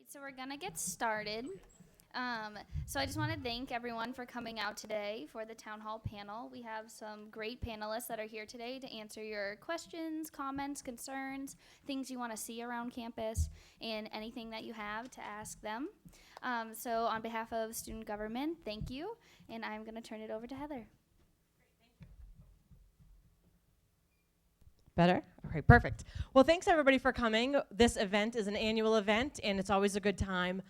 right, so we're gonna get started. So I just want to thank everyone for coming out today for the town hall panel. We have some great panelists that are here today to answer your questions, comments, concerns, things you want to see around campus, and anything that you have to ask them. So on behalf of student government, thank you, and I'm gonna turn it over to Heather. Better? Okay, perfect. Well, thanks everybody for coming. This event is an annual event, and it's always a good time.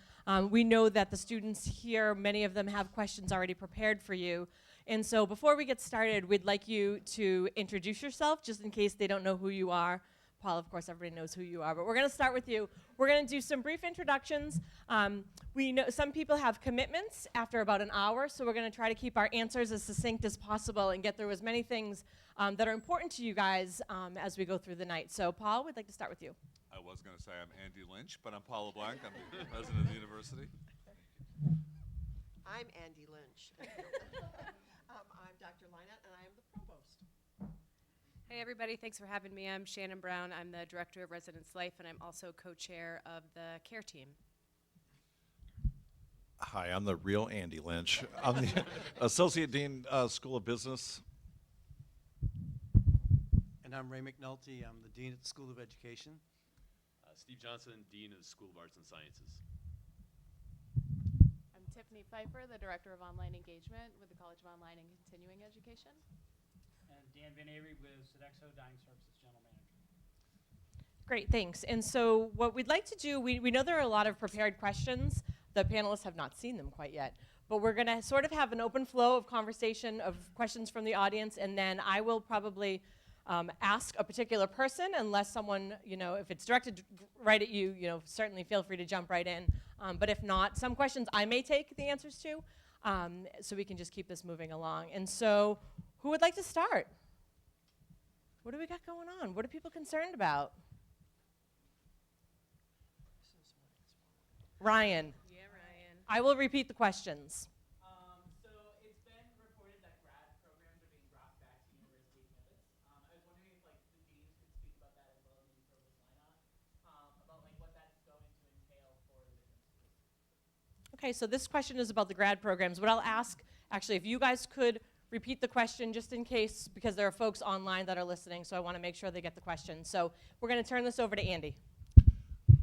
We know that the students here, many of them have questions already prepared for you. And so before we get started, we'd like you to introduce yourself, just in case they don't know who you are. Paul, of course, everybody knows who you are, but we're going to start with you. We're going to do some brief introductions. We know some people have commitments after about an hour, so we're going to try to keep our answers as succinct as possible and get through as many things that are important to you guys as we go through the night. So, Paul, we'd like to start with you. I was going to say I'm Andy Lynch, but I'm Paul LeBlanc. I'm the president of the university. I'm Andy Lynch. I'm Dr. Lynette, and I am the provost. Hey everybody, thanks for having me. I'm Shannon Brown. I'm the Director of Residence Life, and I'm also co-chair of the care team. Hi, I'm the real Andy Lynch. I'm the Associate Dean, School of Business. And I'm Ray McNulty. I'm the Dean at the School of Education. Steve Johnson, Dean of the School of Arts and Sciences. I'm Tiffany Pfeiffer, the Director of Online Engagement with the College of Online and Continuing Education. And Dan Van Avery with Sodexo Dining Services General Manager. Great, thanks. And so what we'd like to do, we know there are a lot of prepared questions. The panelists have not seen them quite yet. But we're going to sort of have an open flow of conversation of questions from the audience, and then I will probably ask a particular person, unless someone, if it's directed right at you, certainly feel free to jump right in. But if not, some questions I may take the answers to, so we can just keep this moving along. And so, who would like to start? What do we got going on? What are people concerned about? Ryan. Yeah, Ryan. I will repeat the questions. So it's been reported that grad programs are being brought back to university campus. I was wondering if the deans could speak about that as well, and maybe Provost Lynott, about what that's going to entail for the different schools. Okay, so this question is about the grad programs. What I'll ask, actually, if you guys could repeat the question just in case, because there are folks online that are listening, so I want to make sure they get the question. So we're going to turn this over to Andy.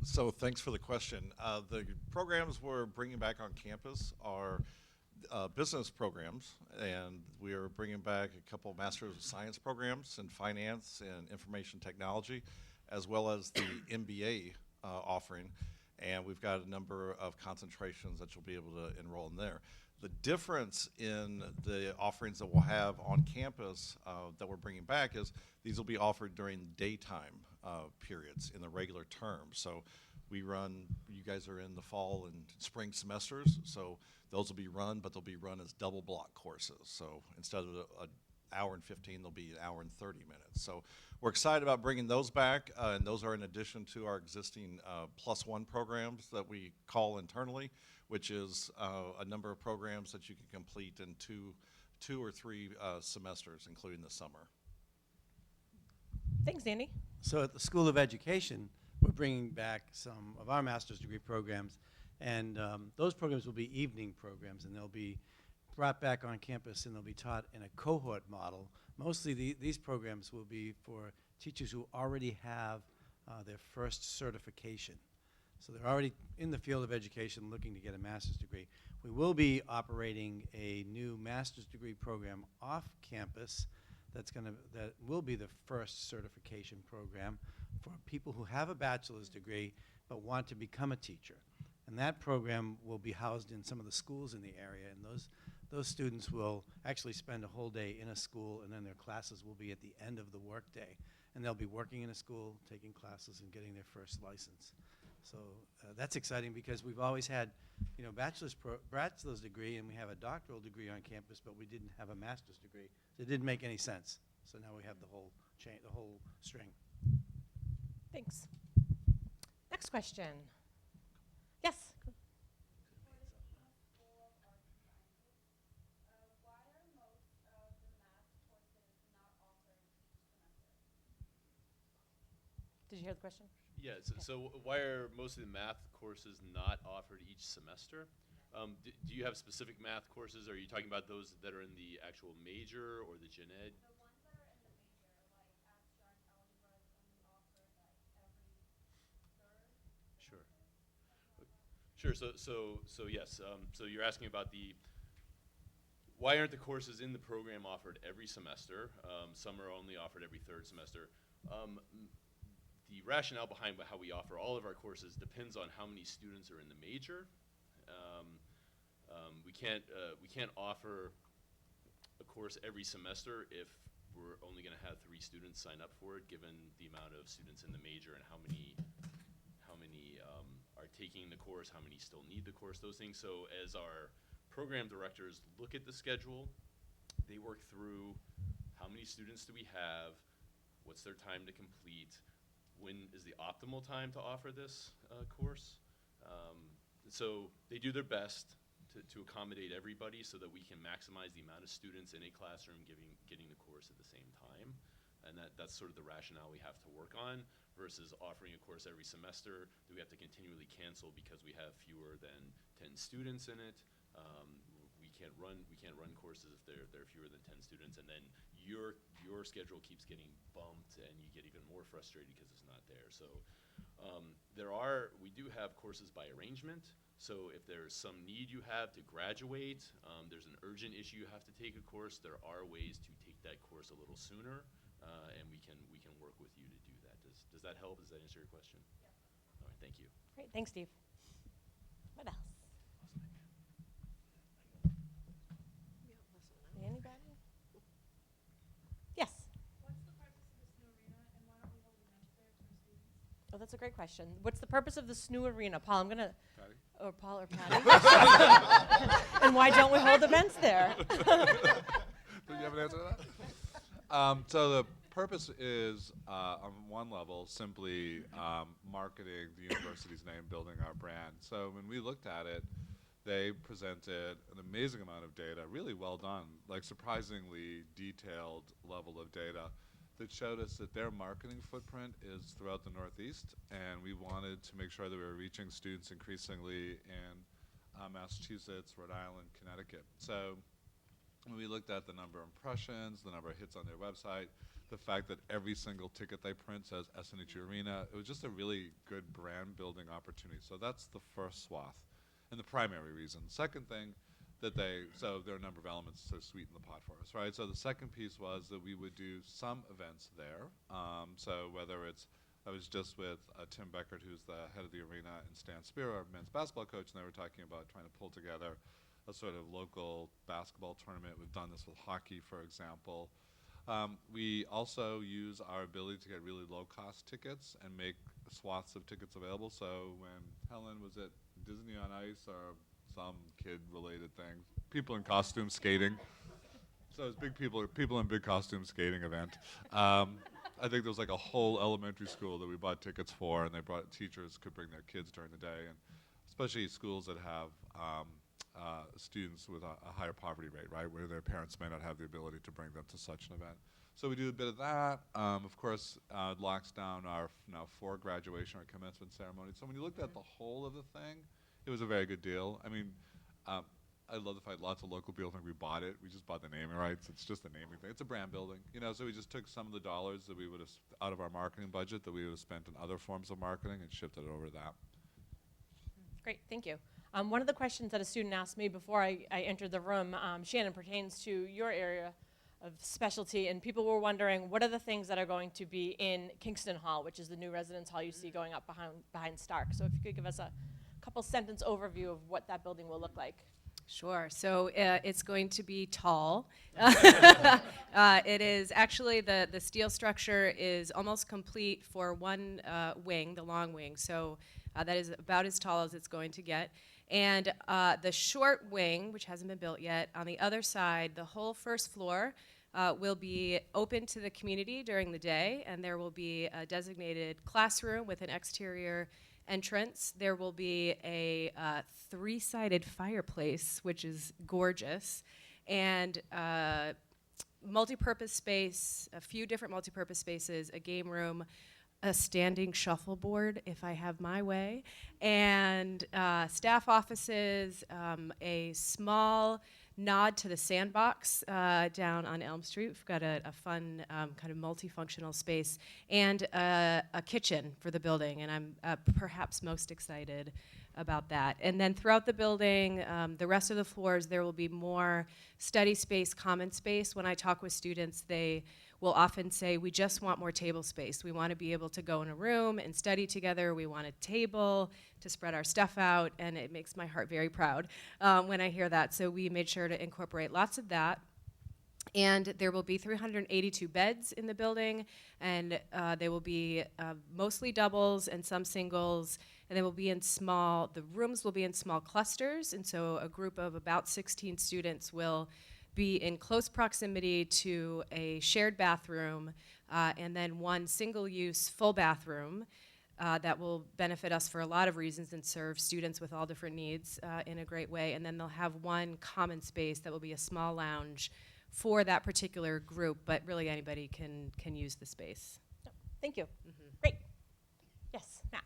So thanks for the question. The programs we're bringing back on campus are business programs, and we are bringing back a couple Masters of Science programs in finance and information technology, as well as the MBA offering. And we've got a number of concentrations that you'll be able to enroll in there. The difference in the offerings that we'll have on campus that we're bringing back is these will be offered during daytime periods in the regular term. So we run, you guys are in the fall and spring semesters, so those will be run, but they'll be run as double block courses. So instead of an hour and 15, they'll be an hour and 30 minutes. So we're excited about bringing those back, and those are in addition to our existing +1 programs that we call internally, which is a number of programs that you can complete in two or three semesters, including the summer. Thanks, Andy. So at the School of Education, we're bringing back some of our master's degree programs, and those programs will be evening programs, and they'll be brought back on campus, and they'll be taught in a cohort model. Mostly these programs will be for teachers who already have their first certification. So they're already in the field of education looking to get a master's degree. We will be operating a new master's degree program off campus that will be the first certification program for people who have a bachelor's degree but want to become a teacher. And that program will be housed in some of the schools in the area, and those students will actually spend a whole day in a school, and then their classes will be at the end of the workday. And they'll be working in a school, taking classes, and getting their first license. So that's exciting because we've always had, bachelor's degree, and we have a doctoral degree on campus, but we didn't have a master's degree. So it didn't make any sense. So now we have the whole chain, the whole string. Thanks. Next question. Yes. Did you hear the question? Yeah, so why are most of the math courses not offered each semester? Do you have specific math courses? Are you talking about those that are in the actual major or the gen ed? The ones that are in the major, like abstract algebra, is only offered like every third. Sure. Sure. So yes. So you're asking about why aren't the courses in the program offered every semester? Some are only offered every third semester. The rationale behind how we offer all of our courses depends on how many students are in the major. We can't offer a course every semester if we're only going to have 3 students sign up for it, given the amount of students in the major and how many are taking the course, how many still need the course, those things. So as our program directors look at the schedule, they work through how many students do we have, what's their time to complete, when is the optimal time to offer this course. So they do their best to accommodate everybody so that we can maximize the amount of students in a classroom getting the course at the same time. And that's sort of the rationale we have to work on, versus offering a course every semester that we have to continually cancel because we have fewer than 10 students in it. We can't run courses if there are fewer than 10 students, and then your schedule keeps getting bumped and you get even more frustrated because it's not there. So we do have courses by arrangement. So if there's some need you have to graduate, there's an urgent issue you have to take a course, there are ways to take that course a little sooner, and we can work with you to do that. Does that help? Does that answer your question? Yes. All right, thank you. Great, thanks, Steve. What else? Anybody? Yes. What's the purpose of this new arena, and why don't we hold events there for students? Oh, that's a great question. What's the purpose of this new arena? Paul, I'm going to... Patty? Or Paul or Patty. And why don't we hold events there? Do you have an answer to that? So the purpose is, on one level, simply marketing the university's name, building our brand. So when we looked at it, they presented an amazing amount of data, really well done, like surprisingly detailed level of data that showed us that their marketing footprint is throughout the Northeast, and we wanted to make sure that we were reaching students increasingly in Massachusetts, Rhode Island, Connecticut. So when we looked at the number of impressions, the number of hits on their website, the fact that every single ticket they print says SNHU Arena, it was just a really good brand building opportunity. So that's the first swath and the primary reason. Second thing that so there are a number of elements to sweeten the pot for us, right? So the second piece was that we would do some events there. So whether I was just with Tim Beckert, who's the head of the arena, and Stan Spiro, our men's basketball coach, and they were talking about trying to pull together a sort of local basketball tournament. We've done this with hockey, for example. We also use our ability to get really low-cost tickets and make swaths of tickets available. So when Helen was at Disney on Ice or some kid-related thing, people in costume skating. So it's big people in big costume skating event. I think there was like a whole elementary school that we bought tickets for, and they brought teachers could bring their kids during the day, and especially schools that have students with a higher poverty rate, right, where their parents may not have the ability to bring them to such an event. So we do a bit of that. Of course, it locks down our now 4 graduation or commencement ceremonies. So when you looked at the whole of the thing, it was a very good deal. I mean, I love the fact lots of local people think we bought it. We just bought the naming rights. It's just a naming thing. It's a brand building, you know. So we just took some of the dollars that we would have out of our marketing budget that we would have spent in other forms of marketing and shifted it over to that. Great, thank you. One of the questions that a student asked me before I entered the room, Shannon, pertains to your area of specialty, and people were wondering what are the things that are going to be in Kingston Hall, which is the new residence hall you see going up behind Stark. So if you could give us a couple sentence overview of what that building will look like. Sure. So it's going to be tall. It is actually the steel structure is almost complete for one wing, the long wing. So that is about as tall as it's going to get. And the short wing, which hasn't been built yet, on the other side, the whole first floor will be open to the community during the day, and there will be a designated classroom with an exterior entrance. There will be a 3-sided fireplace, which is gorgeous, and multi-purpose space, a few different multi-purpose spaces, a game room, a standing shuffleboard if I have my way, and staff offices, a small nod to the sandbox down on Elm Street. We've got a fun kind of multifunctional space, and a kitchen for the building, and I'm perhaps most excited about that. And then throughout the building, the rest of the floors, there will be more study space, common space. When I talk with students, they will often say, we just want more table space. We want to be able to go in a room and study together. We want a table to spread our stuff out, and it makes my heart very proud when I hear that. So we made sure to incorporate lots of that. And there will be 382 beds in the building, and they will be mostly doubles and some singles, and they will be in the rooms will be in small clusters, and so a group of about 16 students will be in close proximity to a shared bathroom, and then one single-use full bathroom that will benefit us for a lot of reasons and serve students with all different needs in a great way. And then they'll have one common space that will be a small lounge for that particular group, but really anybody can use the space. Thank you. Great. Yes, Matt.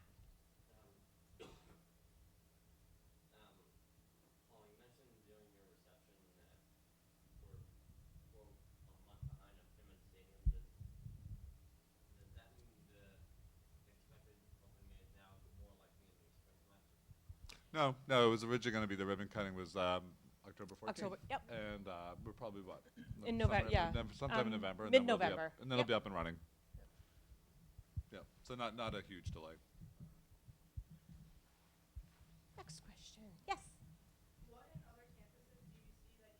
No, it was originally going to be, the ribbon cutting was October 14th. October, yep. And we're probably, what? In November, yeah. Sometime in November. Mid-November. And then it'll be up and running. Yeah, so not a huge delay. Next question. Yes. What in other campuses do you see that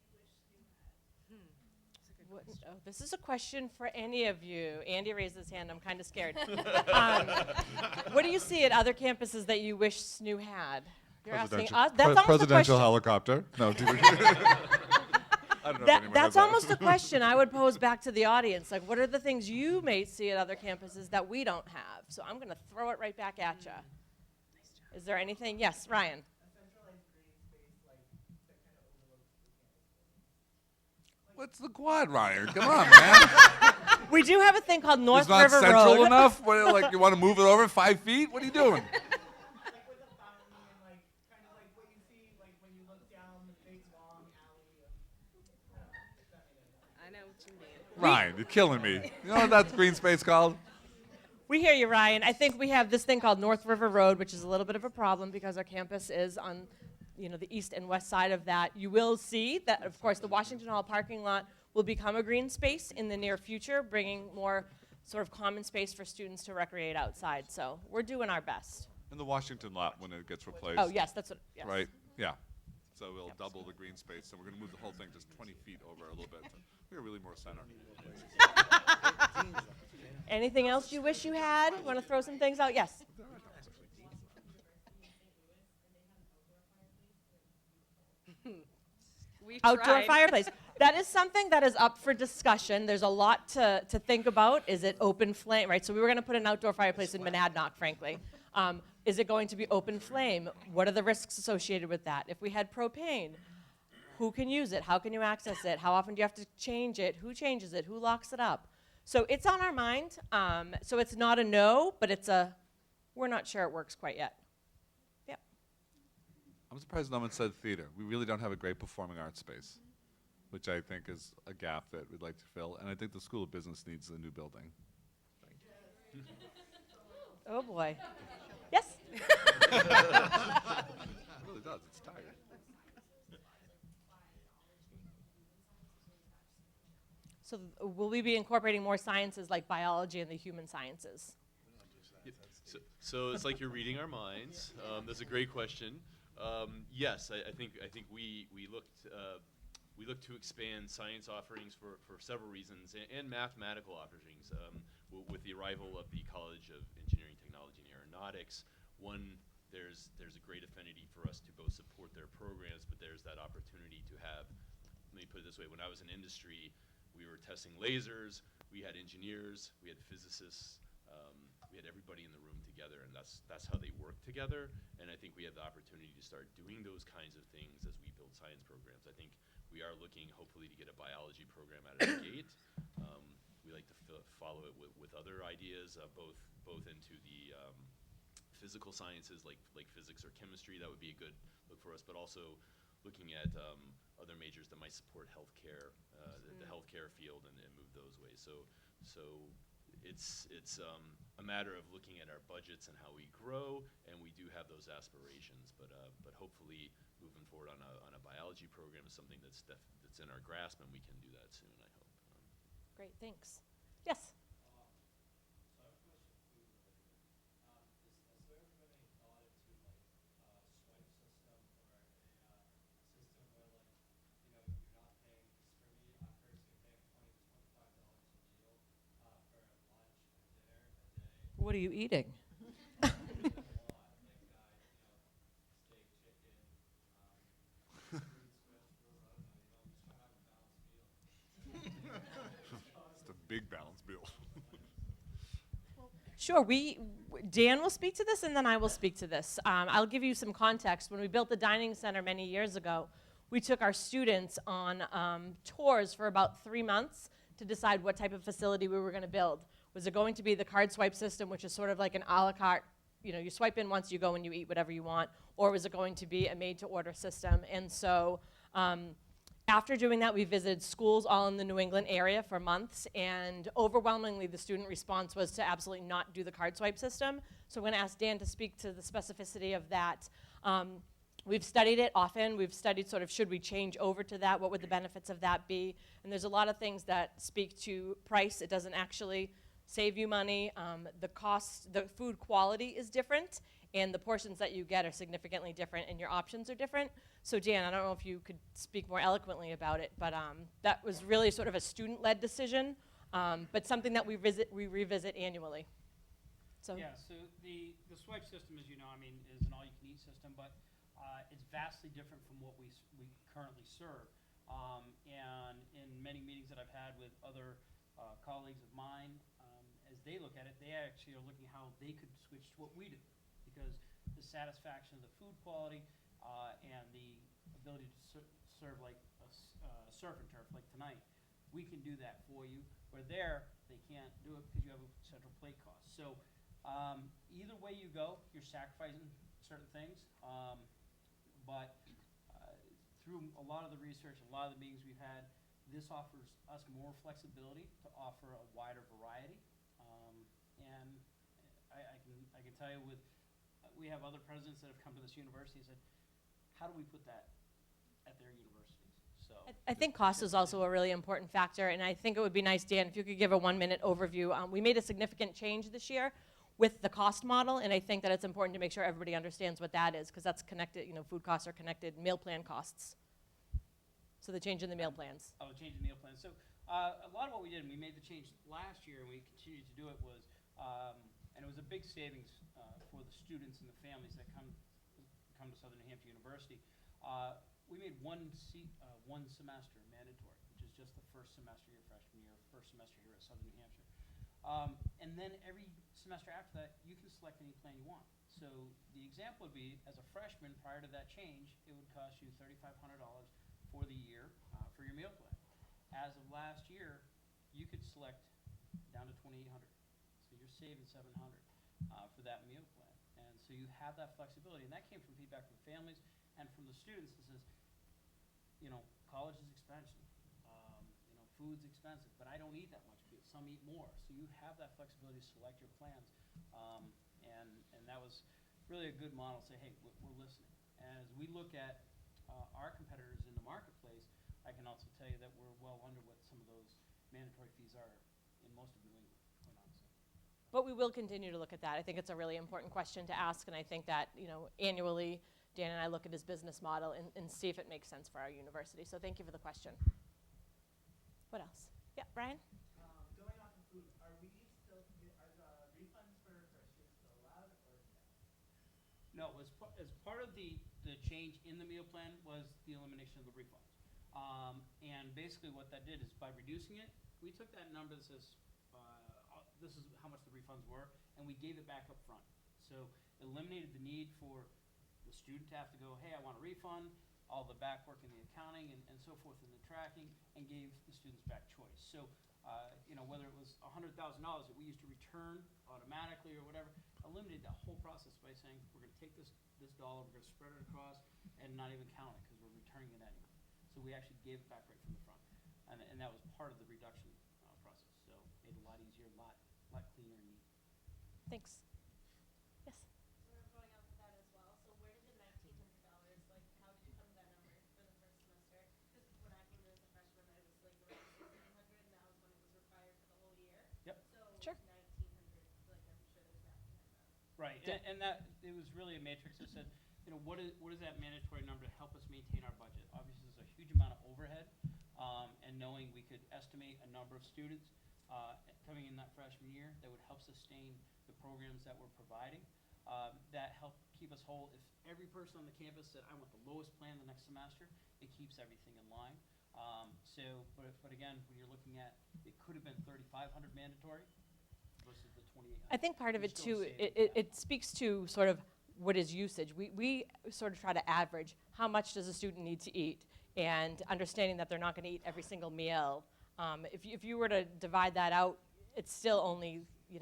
you wish SNHU had? This is a question for any of you. Andy raised his hand. I'm kind of scared. What do you see at other campuses that you wish SNHU had? You're asking us? That's almost presidential a question. helicopter. No. I don't know if anyone has That's that. almost a question I would pose back to the audience. Like, what are the things you may see at other campuses that we don't have? So I'm going to throw it right back at you. Is there anything? Yes, Ryan. What's the quad, Ryan? Come on, man. We do have a thing called North It's not River central Road. enough? What, like, you want to move it over 5 feet? What are you doing? Like with a fountain and like kind of like what you see like when you look down the big long alley of I know what you mean. Ryan, you're killing me. You know what that green space called? We hear you, Ryan. I think we have this thing called North River Road, which is a little bit of a problem because our campus is on the east and west side of that. You will see that, of course, the Washington Hall parking lot will become a green space in the near future, bringing more sort of common space for students to recreate outside. So we're doing our best. And the Washington lot when it gets replaced. Oh, yes, that's what, yes. Right? Yeah. So we'll double the green space, and we're going to move the whole thing just 20 feet over a little bit. We're really more center. Anything else you wish you had? Want to throw some things out? Yes. Outdoor fireplace. That is something that is up for discussion. There's a lot to think about. Is it open flame, right? So we were going to put an outdoor fireplace in Monadnock, frankly. Is it going to be open flame? What are the risks associated with that? If we had propane, who can use it? How can you access it? How often do you have to change it? Who changes it? Who locks it up? So it's on our mind. So it's not a no, but it's a, we're not sure it works quite yet. Yep. I'm surprised no one said theater. We really don't have a great performing arts space, which I think is a gap that we'd like to fill. And I think the School of Business needs a new building. Oh, boy. Yes? It really does. It's tired. So will we be incorporating more sciences like biology and the human sciences? So it's like you're reading our minds. That's a great question. Yes, I think we looked to expand science offerings for several reasons and mathematical offerings with the arrival of the College of Engineering, Technology, and Aeronautics. One, there's a great affinity for us to both support their programs, but there's that opportunity to have. Let me put it this way: when I was in industry, we were testing lasers. We had engineers, we had physicists. We had everybody in the room together, and that's how they work together. And I think we have the opportunity to start doing those kinds of things as we build science programs. I think we are looking, hopefully, to get a biology program out of the gate. we like to follow it with other ideas, both into the physical sciences like physics or chemistry. That would be a good look for us, but also looking at other majors that might support healthcare, the healthcare field, and move those ways. So it's a matter of looking at our budgets and how we grow, and we do have those aspirations. But hopefully, moving forward on a biology program is something that's in our grasp, and we can do that soon, I hope. Great, thanks. Yes? What are you eating? It's a big balance bill. Sure, Dan will speak to this and then I will speak to this. I'll give you some context. When we built the dining center many years ago, we took our students on tours for about 3 months to decide what type of facility we were going to build. Was it going to be the card swipe system, which is sort of like an a la carte, you swipe in once, you go and you eat whatever you want, or was it going to be a made-to-order system? And so after doing that, we visited schools all in the New England area for months, and overwhelmingly the student response was to absolutely not do the card swipe system. So I'm going to ask Dan to speak to the specificity of that. We've studied it often. We've studied sort of, should we change over to that? What would the benefits of that be? And there's a lot of things that speak to price. It doesn't actually save you money. The cost, the food quality is different, and the portions that you get are significantly different, and your options are different. So Dan, I don't know if you could speak more eloquently about it, but that was really sort of a student-led decision, but something that we revisit annually. So. Yeah, so the swipe system, as you know, is an all-you-can-eat system, but it's vastly different from what we currently serve. And in many meetings that I've had with other colleagues of mine, as they look at it, they actually are looking how they could switch to what we do, because the satisfaction of the food quality and the ability to serve like a surf and turf like tonight, we can do that for you. Where there, they can't do it because you have a central plate cost. So either way you go, you're sacrificing certain things. But through a lot of the research, a lot of the meetings we've had, this offers us more flexibility to offer a wider variety. And I can tell you, we have other presidents that have come to this university and said, how do we put that at their universities? So I think cost is also a really important factor, and I think it would be nice, Dan, if you could give a 1-minute overview. We made a significant change this year with the cost model, and I think that it's important to make sure everybody understands what that is, because that's connected, food costs are connected, meal plan costs. So the change in the meal plans. Oh, the change in meal plans. So a lot of what we did, and we made the change last year, and we continued to do it, was, and it was a big savings for the students and the families that come to Southern New Hampshire University. We made one semester mandatory, which is just the first semester of your freshman year, first semester here at Southern New Hampshire. And then every semester after that, you can select any plan you want. So the example would be, as a freshman, prior to that change, it would cost you $3,500 for the year for your meal plan. As of last year, you could select down to $2,800. So you're saving $700 for that meal plan. And so you have that flexibility. And that came from feedback from families and from the students that says, college is expensive. Food's expensive, but I don't eat that much. Some eat more. So you have that flexibility to select your plans. And that was really a good model. Say, hey, we're listening. And as we look at our competitors in the marketplace, I can also tell you that we're well under what some of those mandatory fees are in most of New England, quite honestly. But we will continue to look at that. I think it's a really important question to ask, and I think that, annually, Dan and I look at his business model and see if it makes sense for our university. So thank you for the question. What else? Yeah, Brian? Going off of food, are the refunds for students still allowed or no? No, as part of the change in the meal plan was the elimination of the refunds. And basically what that did is, by reducing it, we took that number that says, this is how much the refunds were, and we gave it back up front. So eliminated the need for the student to have to go, hey, I want a refund, all the back work in the accounting and so forth in the tracking, and gave the students back choice. So whether it was $100,000 that we used to return automatically or whatever, eliminated that whole process by saying, we're gonna take this dollar, we're gonna spread it across and not even count it, because we're returning it anyway. So we actually gave it back right from the front. And that was part of the reduction process. So made it a lot easier, a lot cleaner and neat. Thanks. Yes. So we're going off of that as well. So where did the $1,900, like, how did you come to that number for the first semester? Because when I came in as a freshman, I was like around 1,600, and that was when it was required for the whole year. Yep. So Sure. 1,900, like, I'm sure there's math behind that. Right, Yeah. and that, it was really a matrix that said, what is that mandatory number to help us maintain our budget? Obviously, there's a huge amount of overhead, and knowing we could estimate a number of students coming in that freshman year that would help sustain the programs that we're providing, that help keep us whole. If every person on the campus said, I want the lowest plan the next semester, it keeps everything in line. But again, when you're looking at, it could have been 3,500 mandatory versus the 2,800. I think part of it You're still too, saving that. it speaks to sort of what is usage. We sort of try to average how much does a student need to eat, and understanding that they're not going to eat every single meal. If you were to divide that out, it's still only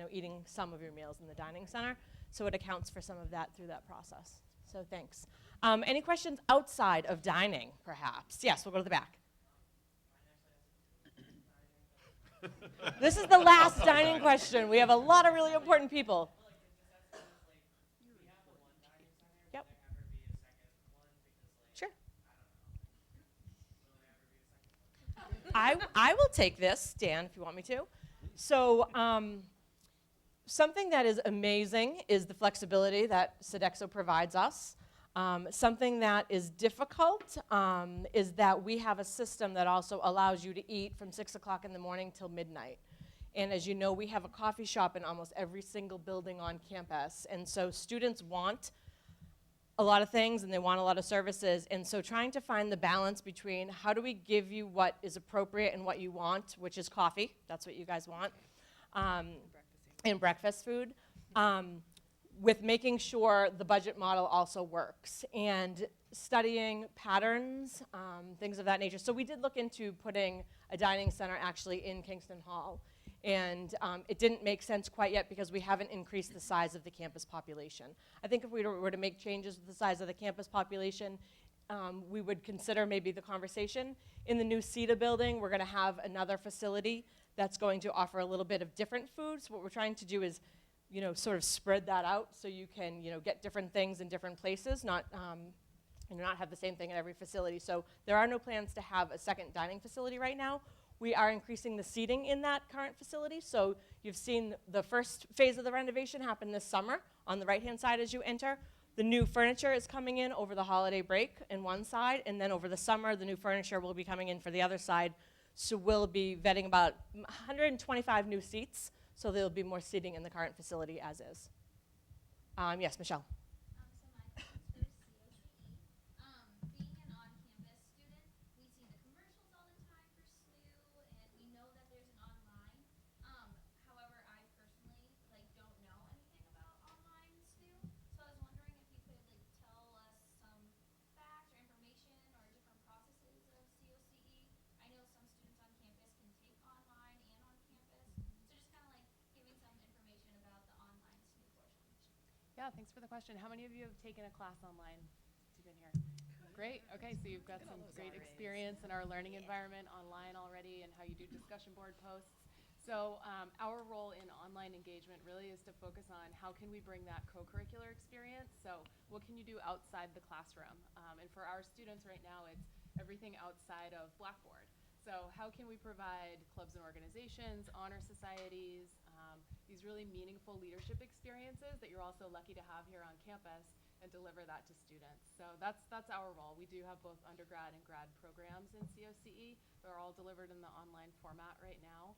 eating some of your meals in the dining center, so it accounts for some of that through that process. So thanks. Any questions outside of dining, perhaps? Yes, we'll go to the back. This is the last dining question. We have a lot of really important people. Yep. Sure. I will take this, Dan, if you want me to. So something that is amazing is the flexibility that Sodexo provides us. Something that is difficult is that we have a system that also allows you to eat from 6 o'clock in the morning till midnight. And as you know, we have a coffee shop in almost every single building on campus. And so students want a lot of things and they want a lot of services. And so trying to find the balance between how do we give you what is appropriate and what you want, which is coffee, that's what you guys want, and breakfast food, with making sure the budget model also works, and studying patterns, things of that nature. So we did look into putting a dining center actually in Kingston Hall, and it didn't make sense quite yet because we haven't increased the size of the campus population. I think if we were to make changes with the size of the campus population, we would consider maybe the conversation. In the new CETA building, we're gonna have another facility that's going to offer a little bit of different food. So what we're trying to do is sort of spread that out so you can, get different things in different places, not have the same thing in every facility. So there are no plans to have a second dining facility right now. We are increasing the seating in that current facility. So you've seen the first phase of the renovation happen this summer on the right-hand side as you enter. The new furniture is coming in over the holiday break in one side, and then over the summer, the new furniture will be coming in for the other side. So we'll be vetting about 125 new seats. So there'll be more seating in the current facility as is. Yes, Michelle. So my question's for COCE. Being an on-campus student, we see the commercials all the time for SNHU, and we know that there's an online. However, I personally don't know anything about online SNHU, so I was wondering if you could tell us some facts or information or different processes of COCE. I know some students on campus can take online and on campus, so just kind of giving some information about the online SNHU portion. Yeah, thanks for the question. How many of you have taken a class online since you've been here? Great. Okay, so you've got some great experience in our learning environment online already and how you do discussion board posts. So our role in online engagement really is to focus on how can we bring that co-curricular experience. So what can you do outside the classroom? And for our students right now, it's everything outside of Blackboard. So how can we provide clubs and organizations, honor societies, these really meaningful leadership experiences that you're also lucky to have here on campus, and deliver that to students. So that's our role. We do have both undergrad and grad programs in COCE. They're all delivered in the online format right now.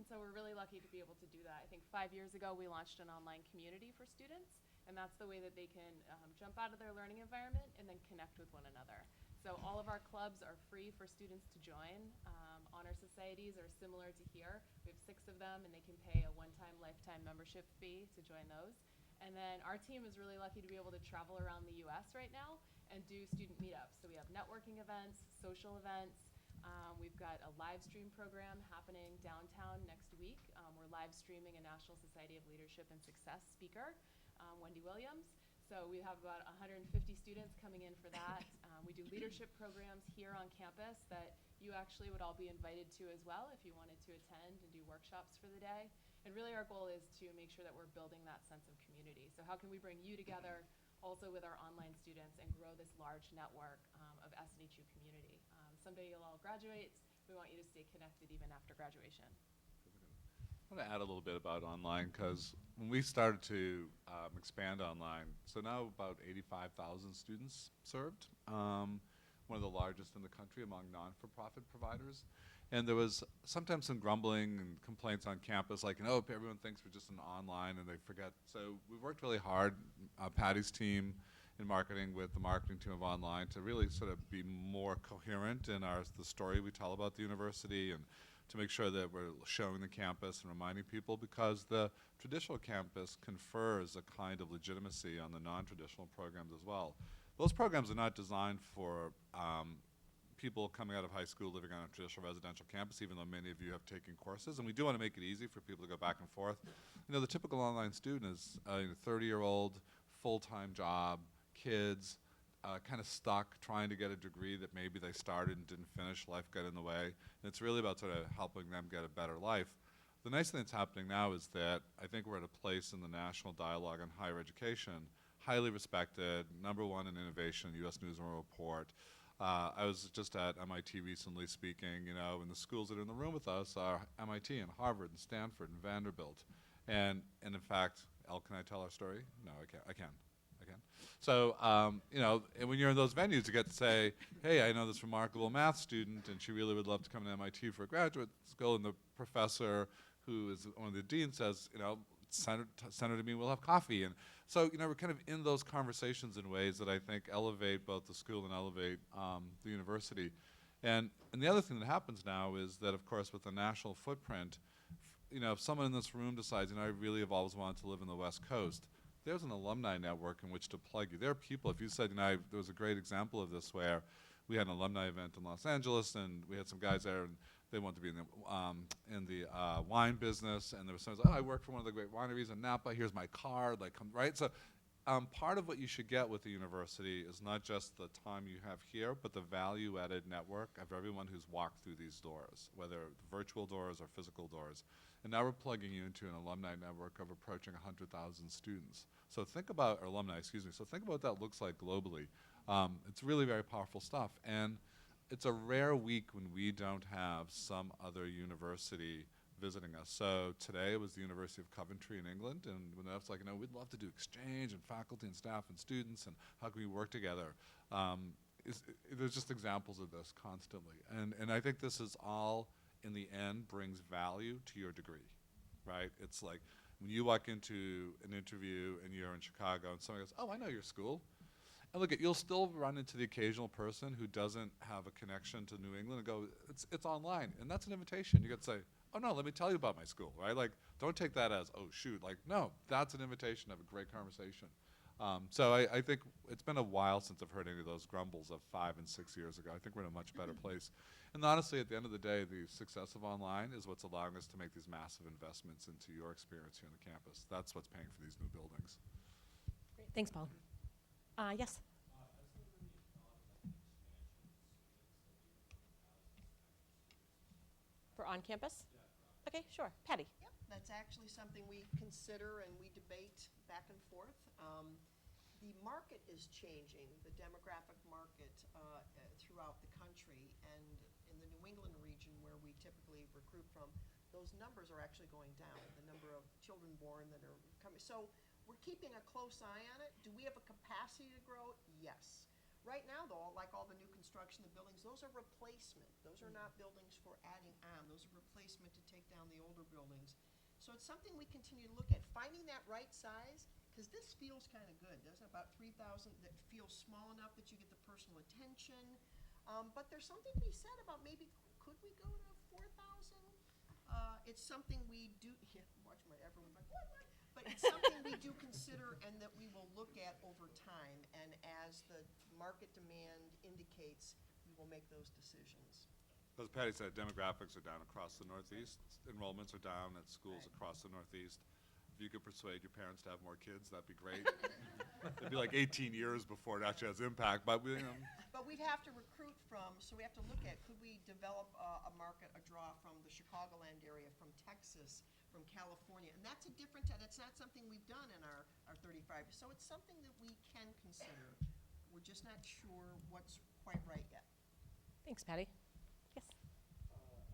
So we're really lucky to be able to do that. I think 5 years ago we launched an online community for students, and that's the way that they can jump out of their learning environment and then connect with one another. So all of our clubs are free for students to join. Honor societies are similar to here. We have 6 of them, and they can pay a one-time lifetime membership fee to join those. And then our team is really lucky to be able to travel around the US right now and do student meetups. So we have networking events, social events, We've got a live stream program happening downtown next week. We're live streaming a National Society of Leadership and Success speaker, Wendy Williams. So we have about 150 students coming in for that. We do leadership programs here on campus that you actually would all be invited to as well if you wanted to attend and do workshops for the day. And really our goal is to make sure that we're building that sense of community. So how can we bring you together also with our online students and grow this large network of SNHU community? Someday you'll all graduate. We want you to stay connected even after graduation. I want to add a little bit about online because when we started to expand online, so now about 85,000 students served, one of the largest in the country among non-for-profit providers. And there was sometimes some grumbling and complaints on campus, like, everyone thinks we're just an online and they forget. So we worked really hard, Patty's team in marketing with the marketing team of online to really sort of be more coherent in the story we tell about the university and to make sure that we're showing the campus and reminding people, because the traditional campus confers a kind of legitimacy on the non-traditional programs as well. Those programs are not designed for people coming out of high school living on a traditional residential campus, even though many of you have taken courses. And we do want to make it easy for people to go back and forth. The typical online student is a 30-year-old, full-time job, kids, kind of stuck trying to get a degree that maybe they started and didn't finish, life got in the way. And it's really about sort of helping them get a better life. The nice thing that's happening now is that I think we're at a place in the national dialogue on higher education, highly respected, #1 in innovation, U.S. News and World Report. I was just at MIT recently speaking, and the schools that are in the room with us are MIT and Harvard and Stanford and Vanderbilt. And in fact, Elle, can I tell our story? No, I can. So, and when you're in those venues, you get to say, hey, I know this remarkable math student, and she really would love to come to MIT for a graduate school, and the professor, who is one of the deans, says, send her to me, we'll have coffee. And so, we're kind of in those conversations in ways that I think elevate both the school and elevate the university. And the other thing that happens now is that, of course, with the national footprint, if someone in this room decides, I really have always wanted to live in the West Coast, there's an alumni network in which to plug you. There are people, if you said, there was a great example of this where we had an alumni event in Los Angeles, and we had some guys there, and they wanted to be in the wine business, and there was someone who said, I work for one of the great wineries in Napa, here's my card, right? So part of what you should get with the university is not just the time you have here, but the value-added network of everyone who's walked through these doors, whether virtual doors or physical doors. And now we're plugging you into an alumni network of approaching 100,000 students. So think about, or alumni, excuse me, so think about what that looks like globally. It's really very powerful stuff. And it's a rare week when we don't have some other university visiting us. So today it was the University of Coventry in England, and when that's like, we'd love to do exchange and faculty and staff and students, and how can we work together? There's just examples of this constantly. And I think this is all, in the end, brings value to your degree, right? It's like when you walk into an interview and you're in Chicago and someone goes, oh, I know your school. And look, you'll still run into the occasional person who doesn't have a connection to New England and go, it's online. And that's an invitation. You get to say, oh no, let me tell you about my school, right? Like, don't take that as, oh shoot, like, no, that's an invitation to have a great conversation. So I think it's been a while since I've heard any of those grumbles of 5 and 6 years ago. I think we're in a much better place. And honestly, at the end of the day, the success of online is what's allowing us to make these massive investments into your experience here on the campus. That's what's paying for these new buildings. Great. Thanks, Paul. Yes? For on campus? Okay, sure. Patty. Yep, that's actually something we consider and we debate back and forth. The market is changing, the demographic market throughout the country, and in the New England region where we typically recruit from, those numbers are actually going down, the number of children born that are coming. So we're keeping a close eye on it. Do we have a capacity to grow? Yes. Right now, though, like all the new construction, the buildings, those are replacement. Those are not buildings for adding on. Those are replacement to take down the older buildings. So it's something we continue to look at, finding that right size, because this feels kind of good, doesn't it? About 3,000, that feels small enough that you get the personal attention. But there's something to be said about maybe, could we go to 4,000? It's something we do, yeah, watch my, everyone's like, what? But it's something we do consider and that we will look at over time. And as the market demand indicates, we will make those decisions. As Patty said, demographics are down across the Northeast. Enrollments are down at schools across the Northeast. If you could persuade your parents to have more kids, that'd be great. It'd be like 18 years before it actually has impact, but we, But we'd have to recruit from, so we have to look at, could we develop a market, a draw from the Chicagoland area, from Texas, from California? And that's a different, that's not something we've done in our 35 years. So it's something that we can consider. We're just not sure what's quite right yet. Thanks, Patty. Yes.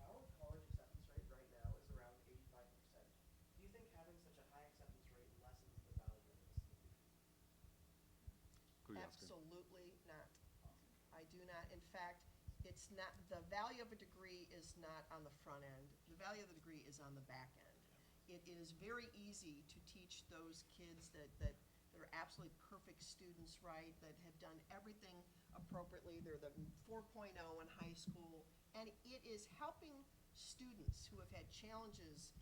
Our college acceptance rate right now is around 85%. Do you think having such a high acceptance rate lessens the value of this? who are you asking? Absolutely not. I do not. In fact, it's not, the value of a degree is not on the front end. The value of the degree is on the back end. It is very easy to teach those kids that are absolutely perfect students, right, that have done everything appropriately. They're the 4.0 in high school. And it is helping students who have had challenges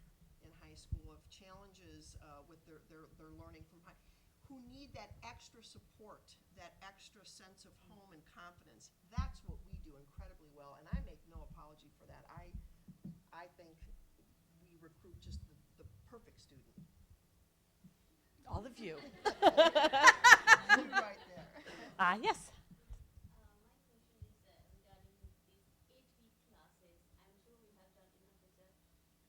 in high school, of challenges with their learning from high, who need that extra support, that extra sense of home and confidence. That's what we do incredibly well, and I make no apology for that. I think we recruit just the perfect student. All of you. You right there. Yes. My question is regarding these 8-week classes. I'm sure we have done enough research.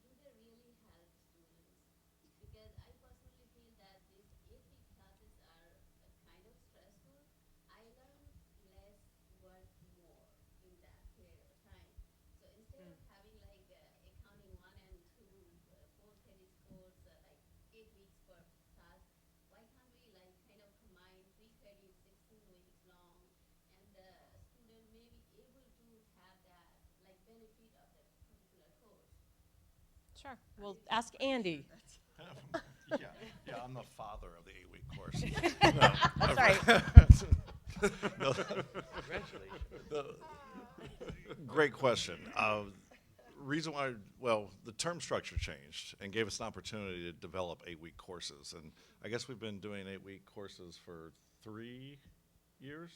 Do they really help students? Because I personally feel that these 8-week classes are kind of stressful. I learn less, work more in that period of time. So instead of having like accounting 1 and 2, 4 credit scores, like 8 weeks per class, why can't we like kind of combine 3 credits, 16 weeks long, and the student may be able to have that like benefit of that particular course? Sure. We'll ask Andy. Yeah, I'm the father of the 8-week course. That's right. Great question. Reason why, well, the term structure changed and gave us an opportunity to develop 8-week courses. And I guess we've been doing 8-week courses for 3 years?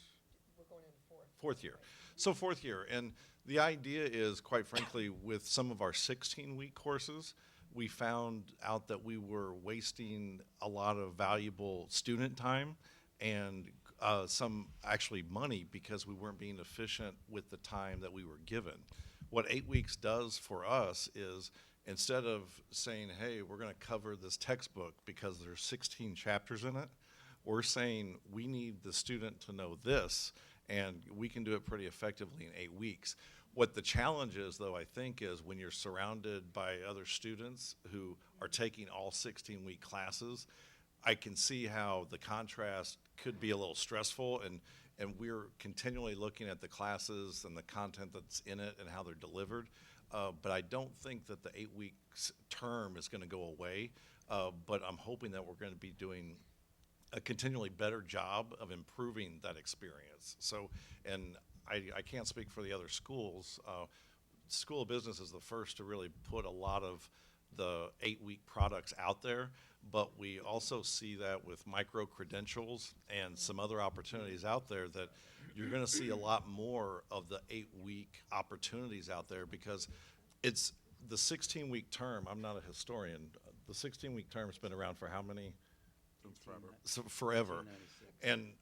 We're going into Fourth year. So fourth year. And the idea is, quite frankly, with some of our 16-week courses, we found out that we were wasting a lot of valuable student time and some actually money because we weren't being efficient with the time that we were given. What 8 weeks does for us is, instead of saying, hey, we're going to cover this textbook because there's 16 chapters in it, we're saying we need the student to know this, and we can do it pretty effectively in 8 weeks. What the challenge is, though, I think, is when you're surrounded by other students who are taking all 16-week classes, I can see how the contrast could be a little stressful, and we're continually looking at the classes and the content that's in it and how they're delivered. But I don't think that the 8 weeks term is going to go away, but I'm hoping that we're going to be doing a continually better job of improving that experience. So, and I can't speak for the other schools. School of Business is the first to really put a lot of the 8-week products out there, but we also see that with micro-credentials and some other opportunities out there that you're going to see a lot more of the 8-week opportunities out there, because it's the 16-week term. I'm not a historian. The 16-week term has been around for how many? Forever. So forever. And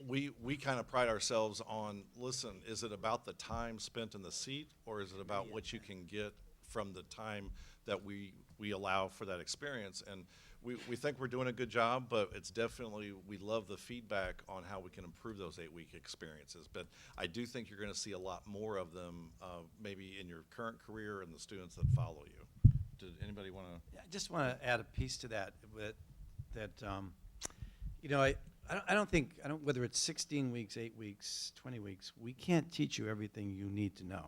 we kind of pride ourselves on, listen, is it about the time spent in the seat, or is it about what you can get from the time that we allow for that experience? And we think we're doing a good job, but it's definitely, we love the feedback on how we can improve those 8-week experiences. But I do think you're going to see a lot more of them maybe in your current career and the students that follow you. Did anybody want to? Yeah, I just want to add a piece to that, you know, I don't think, whether it's 16 weeks, 8 weeks, 20 weeks, we can't teach you everything you need to know.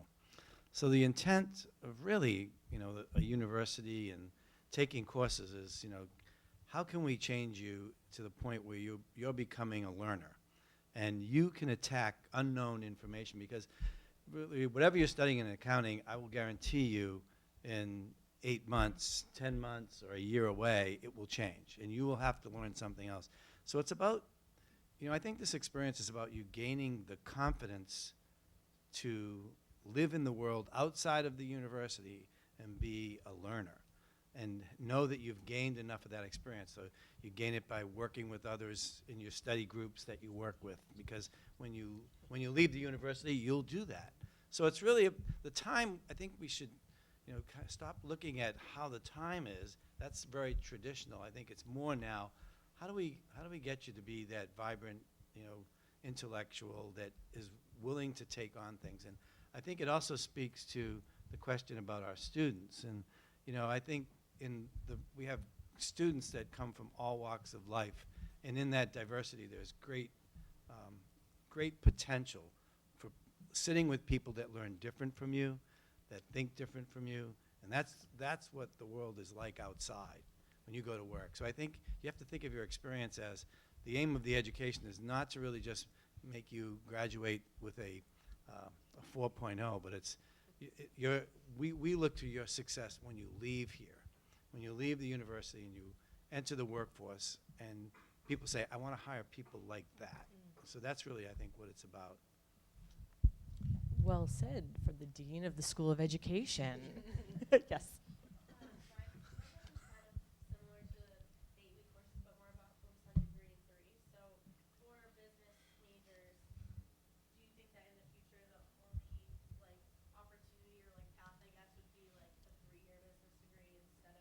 So the intent of really, you know, a university and taking courses is, you know, how can we change you to the point where you're becoming a learner and you can attack unknown information? Because really, whatever you're studying in accounting, I will guarantee you in 8 months, 10 months, or a year away, it will change, and you will have to learn something else. So it's about, you know, I think this experience is about you gaining the confidence to live in the world outside of the university and be a learner and know that you've gained enough of that experience. So you gain it by working with others in your study groups that you work with, because when you leave the university, you'll do that. So it's really the time. I think we should, stop looking at how the time is. That's very traditional. I think it's more now, how do we get you to be that vibrant, intellectual that is willing to take on things? And I think it also speaks to the question about our students. And I think we have students that come from all walks of life, and in that diversity, there's great potential for sitting with people that learn different from you, that think different from you, and that's what the world is like outside when you go to work. So I think you have to think of your experience as the aim of the education is not to really just make you graduate with a 4.0, but we look to your success when you leave here, when you leave the university and you enter the workforce, and people say, I want to hire people like that. So that's really, I think, what it's about. Well said for the Dean of the School of Education. Yes. Similar to the 8-week courses, but more about focused on degree 3. So for business majors, do you think that in the future the only opportunity or path, I guess, would be a 3-year business degree instead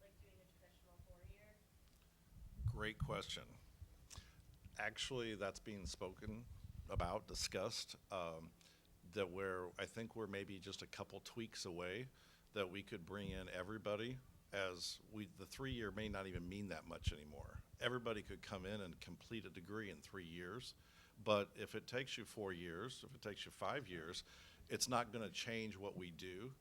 of doing a traditional 4-year? Great question. Actually, that's being spoken about, discussed, that I think we're maybe just a couple tweaks away, that we could bring in everybody, as the 3-year may not even mean that much anymore. Everybody could come in and complete a degree in 3 years, but if it takes you 4 years, if it takes you 5 years, it's not going to change what we do,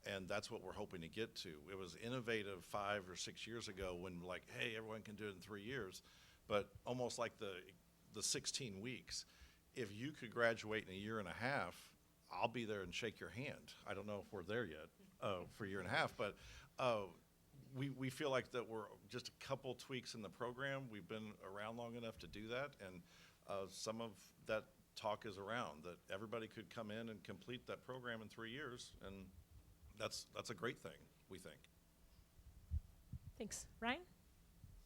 and that's what we're hoping to get to. It was innovative 5 or 6 years ago when hey, everyone can do it in 3 years, but almost like the 16 weeks. If you could graduate in a year and a half, I'll be there and shake your hand. I don't know if we're there yet for a year and a half, but we feel like that we're just a couple tweaks in the program. We've been around long enough to do that, and some of that talk is around, that everybody could come in and complete that program in 3 years, and that's a great thing, we think. Thanks. Ryan?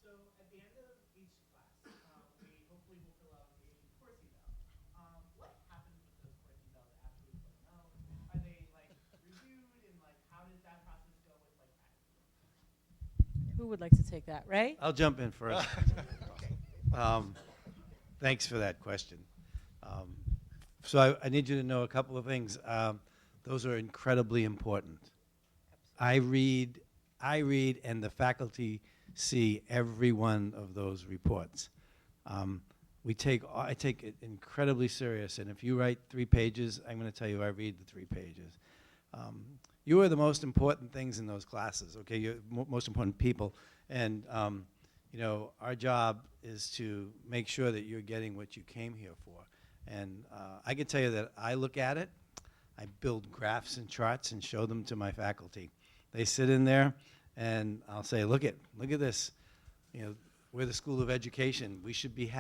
So at the end of each class, we hopefully will fill out a course eval. What happens with those course evals after we fill them out? Are they reviewed, and how does that process go with faculty? Who would like to take that? Ray? I'll jump in first. Thanks for that question. So I need you to know a couple of things. Those are incredibly important. I read, and the faculty see every one of those reports. I take it incredibly serious, and if you write 3 pages, I'm going to tell you I read the 3 pages. You are the most important things in those classes, okay? You're most important people, and our job is to make sure that you're getting what you came here for. And I can tell you that I look at it, I build graphs and charts and show them to my faculty. They sit in there, and I'll say, look at this. We're the School of Education. We should be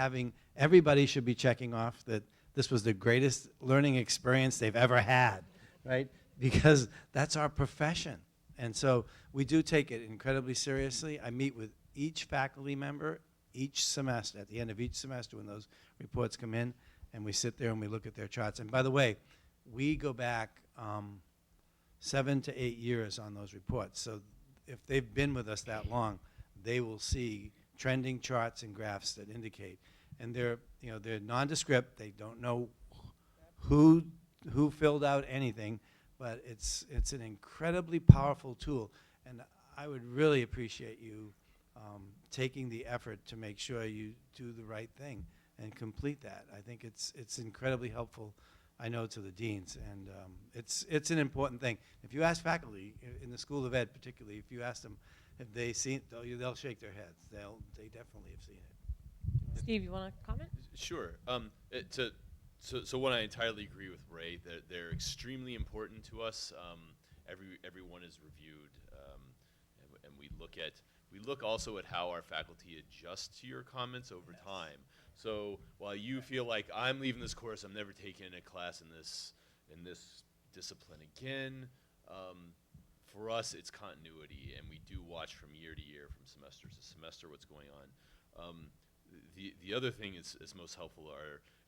everybody should be checking off that this was the greatest learning experience they've ever had, right? Because that's our profession. And so we do take it incredibly seriously. I meet with each faculty member each semester, at the end of each semester when those reports come in, and we sit there and we look at their charts. And by the way, we go back 7 to 8 years on those reports. So if they've been with us that long, they will see trending charts and graphs that indicate. And they're nondescript. They don't know who filled out anything, but it's an incredibly powerful tool. And I would really appreciate you taking the effort to make sure you do the right thing and complete that. I think it's incredibly helpful, I know, to the deans, and it's an important thing. If you ask faculty in the School of Ed, particularly, if you ask them if they've seen it, they'll shake their heads. They definitely have seen it. Steve, you want to comment? Sure. So one, I entirely agree with Ray that they're extremely important to us. Everyone is reviewed, and we look also at how our faculty adjust to your comments over time. So while you feel like I'm leaving this course, I'm never taking a class in this discipline again. For us, it's continuity, and we do watch from year to year, from semester to semester, what's going on. The other thing is most helpful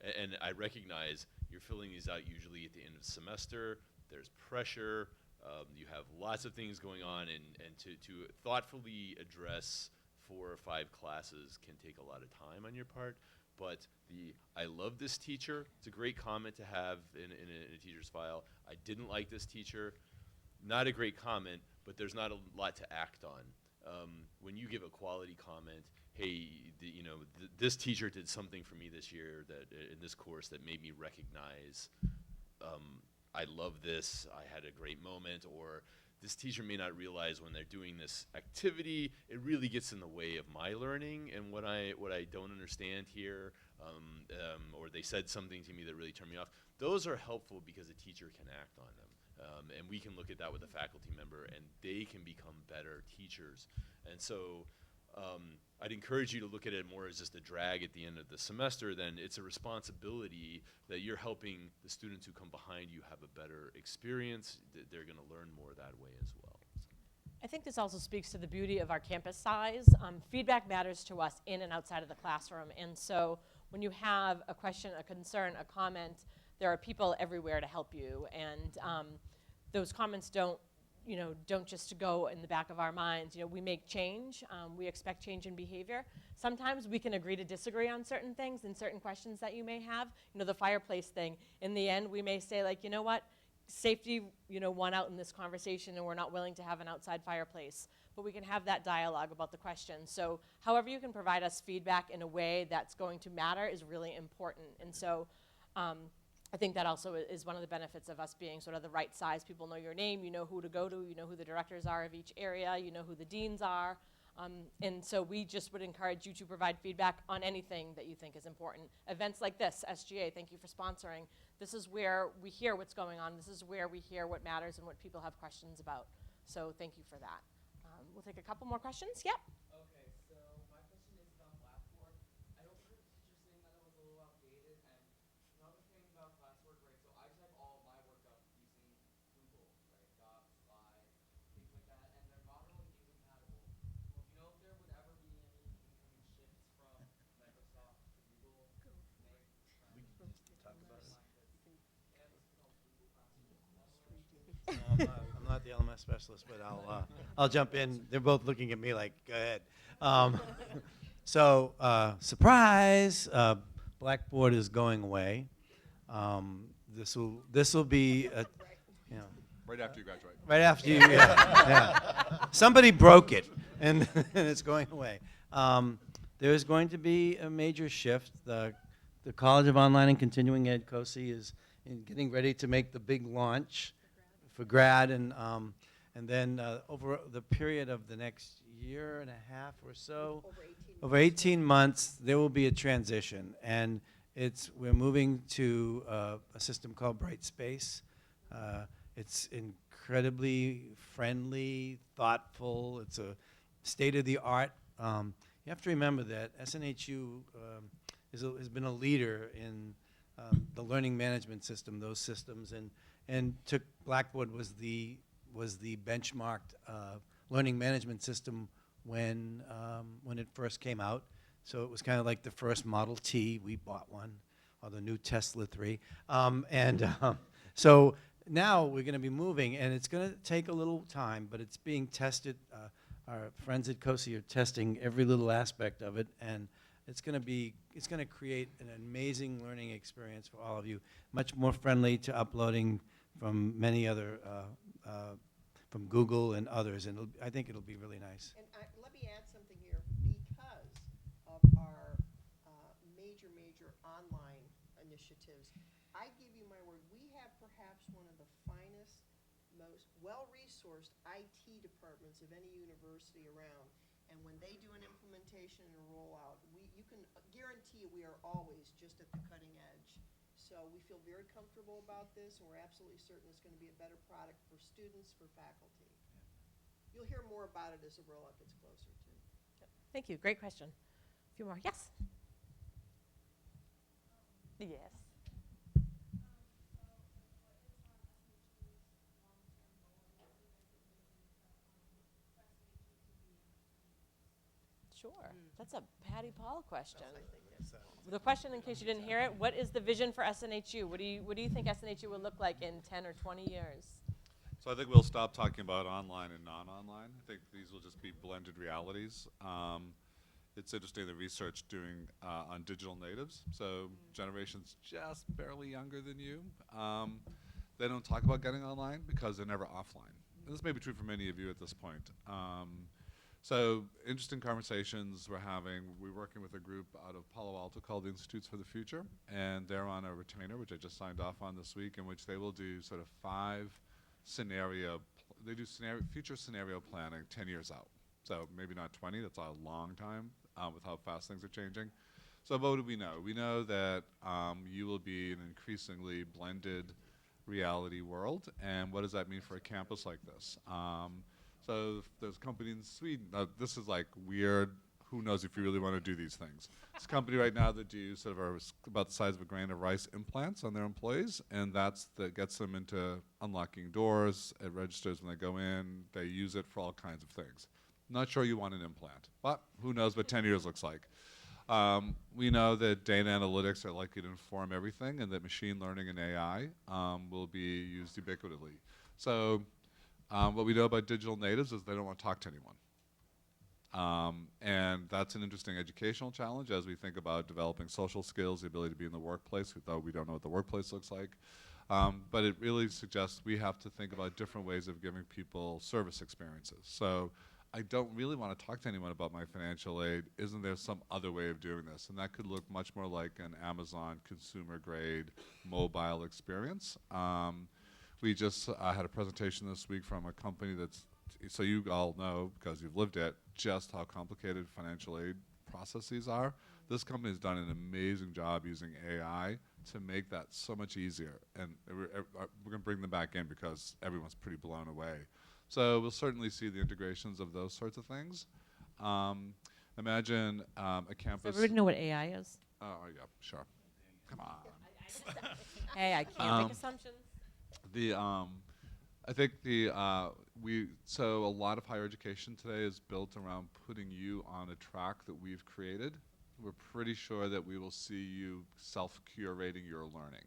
and I recognize you're filling these out usually at the end of the semester. There's pressure. You have lots of things going on, and to thoughtfully address 4 or 5 classes can take a lot of time on your part. But I love this teacher. It's a great comment to have in a teacher's file. I didn't like this teacher. Not a great comment, but there's not a lot to act on. When you give a quality comment, hey, this teacher did something for me this year that in this course that made me recognize I love this, I had a great moment, or this teacher may not realize when they're doing this activity, it really gets in the way of my learning and what I don't understand here, or they said something to me that really turned me off. Those are helpful because a teacher can act on them. And we can look at that with a faculty member, and they can become better teachers. And so I'd encourage you to look at it more as just a drag at the end of the semester than it's a responsibility that you're helping the students who come behind you have a better experience. They're going to learn more that way as well. I think this also speaks to the beauty of our campus size. Feedback matters to us in and outside of the classroom. And so when you have a question, a concern, a comment, there are people everywhere to help you. And those comments don't just go in the back of our minds. We make change. We expect change in behavior. Sometimes we can agree to disagree on certain things and certain questions that you may have. The fireplace thing. In the end, we may say, like, you know what? Safety, won out in this conversation, and we're not willing to have an outside fireplace. But we can have that dialogue about the question. So however you can provide us feedback in a way that's going to matter is really important. And so I think that also is one of the benefits of us being sort of the right size. People know your name, you know who to go to, you know who the directors are of each area, you know who the deans are. And so we just would encourage you to provide feedback on anything that you think is important. Events like this, SGA, thank you for sponsoring. This is where we hear what's going on. This is where we hear what matters and what people have questions about. So thank you for that. We'll take a couple more questions. Yep. Okay, so my question is about Blackboard. I overheard the teacher saying that it was a little outdated, and another thing about classwork, right, so I type all of my work up using Google, right, Docs, Slide, things like that, and they're not really incompatible. Well, do you know if there would ever be any incoming shifts from Microsoft to Google? We can just talk about it. I'm not the LMS specialist, but I'll jump in. They're both looking at me like, go ahead. Surprise! Blackboard is going away. This will be Right after you graduate. right after you. Yeah. Somebody broke it, and it's going away. There is going to be a major shift. The College of Online and Continuing Ed, COSE, is getting ready to make the big launch for grad, and then over the period of the next year and a half or so, over 18 months, there will be a transition, and we're moving to a system called Brightspace. It's incredibly friendly, thoughtful. It's a state-of-the-art. You have to remember that SNHU has been a leader in the learning management system, those systems, and took Blackboard was the benchmarked learning management system when it first came out. So it was kind of like the first Model T. We bought one, or the new Tesla 3. So now we're going to be moving, and it's going to take a little time, but it's being tested. Our friends at COSE are testing every little aspect of it, and it's going to create an amazing learning experience for all of you, much more friendly to uploading from many other, from Google and others, and I think it'll be really nice. And let me add something here. Because of our major online initiatives, I give you my word, we have perhaps one of the finest, most well-resourced IT departments of any university around. And when they do an implementation and a rollout, you can guarantee we are always just at the cutting edge. So we feel very comfortable about this, and we're absolutely certain it's going to be a better product for students, for faculty. You'll hear more about it as the rollout gets closer, too. Thank you. Great question. A few more. Yes? Yes. Sure. That's a Patty Paul question. The question, in case you didn't hear it, what is the vision for SNHU? What do you think SNHU will look like in 10 or 20 years? So I think we'll stop talking about online and non-online. I think these will just be blended realities. It's interesting, the research doing on digital natives. So generations just barely younger than you. They don't talk about getting online because they're never offline. And this may be true for many of you at this point. So interesting conversations we're having. We're working with a group out of Palo Alto called the Institutes for the Future, and they're on a retainer, which I just signed off on this week, in which they will do sort of 5 scenario, future scenario planning 10 years out. So maybe not 20, that's a long time with how fast things are changing. So what do we know? We know that you will be in an increasingly blended reality world, and what does that mean for a campus like this? So there's a company in Sweden, this is like weird, who knows if you really want to do these things. There's a company right now that do sort of about the size of a grain of rice implants on their employees, and that gets them into unlocking doors, it registers when they go in, they use it for all kinds of things. Not sure you want an implant, but who knows what 10 years looks like. We know that data analytics are likely to inform everything, and that machine learning and AI will be used ubiquitously. So what we know about digital natives is they don't want to talk to anyone. And that's an interesting educational challenge as we think about developing social skills, the ability to be in the workplace, though we don't know what the workplace looks like. But it really suggests we have to think about different ways of giving people service experiences. So I don't really want to talk to anyone about my financial aid. Isn't there some other way of doing this? And that could look much more like an Amazon consumer grade mobile experience. We just had a presentation this week from a company that's, so you all know, because you've lived it, just how complicated financial aid processes are. This company has done an amazing job using AI to make that so much easier. And we're going to bring them back in because everyone's pretty blown away. So we'll certainly see the integrations of those sorts of things. Imagine a campus. Does everybody know what AI is? Oh, yeah, sure. Come on. Hey, I can't make assumptions. I think so a lot of higher education today is built around putting you on a track that we've created. We're pretty sure that we will see you self-curating your learning.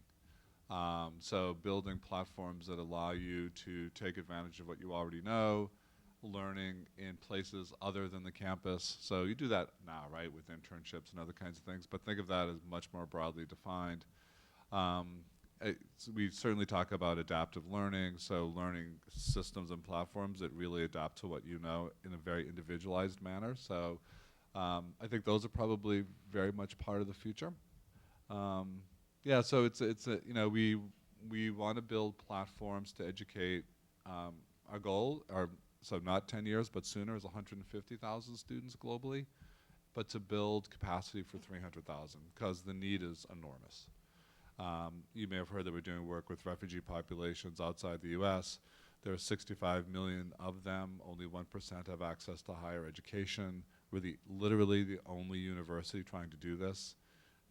So building platforms that allow you to take advantage of what you already know, learning in places other than the campus. So you do that now, right, with internships and other kinds of things, but think of that as much more broadly defined. We certainly talk about adaptive learning, so learning systems and platforms that really adapt to what you know in a very individualized manner. So I think those are probably very much part of the future. Yeah, so it's we want to build platforms to educate. Our goal, so not 10 years, but sooner, is 150,000 students globally, but to build capacity for 300,000 because the need is enormous. You may have heard that we're doing work with refugee populations outside the U.S. There are 65 million of them. Only 1% have access to higher education. We're literally the only university trying to do this.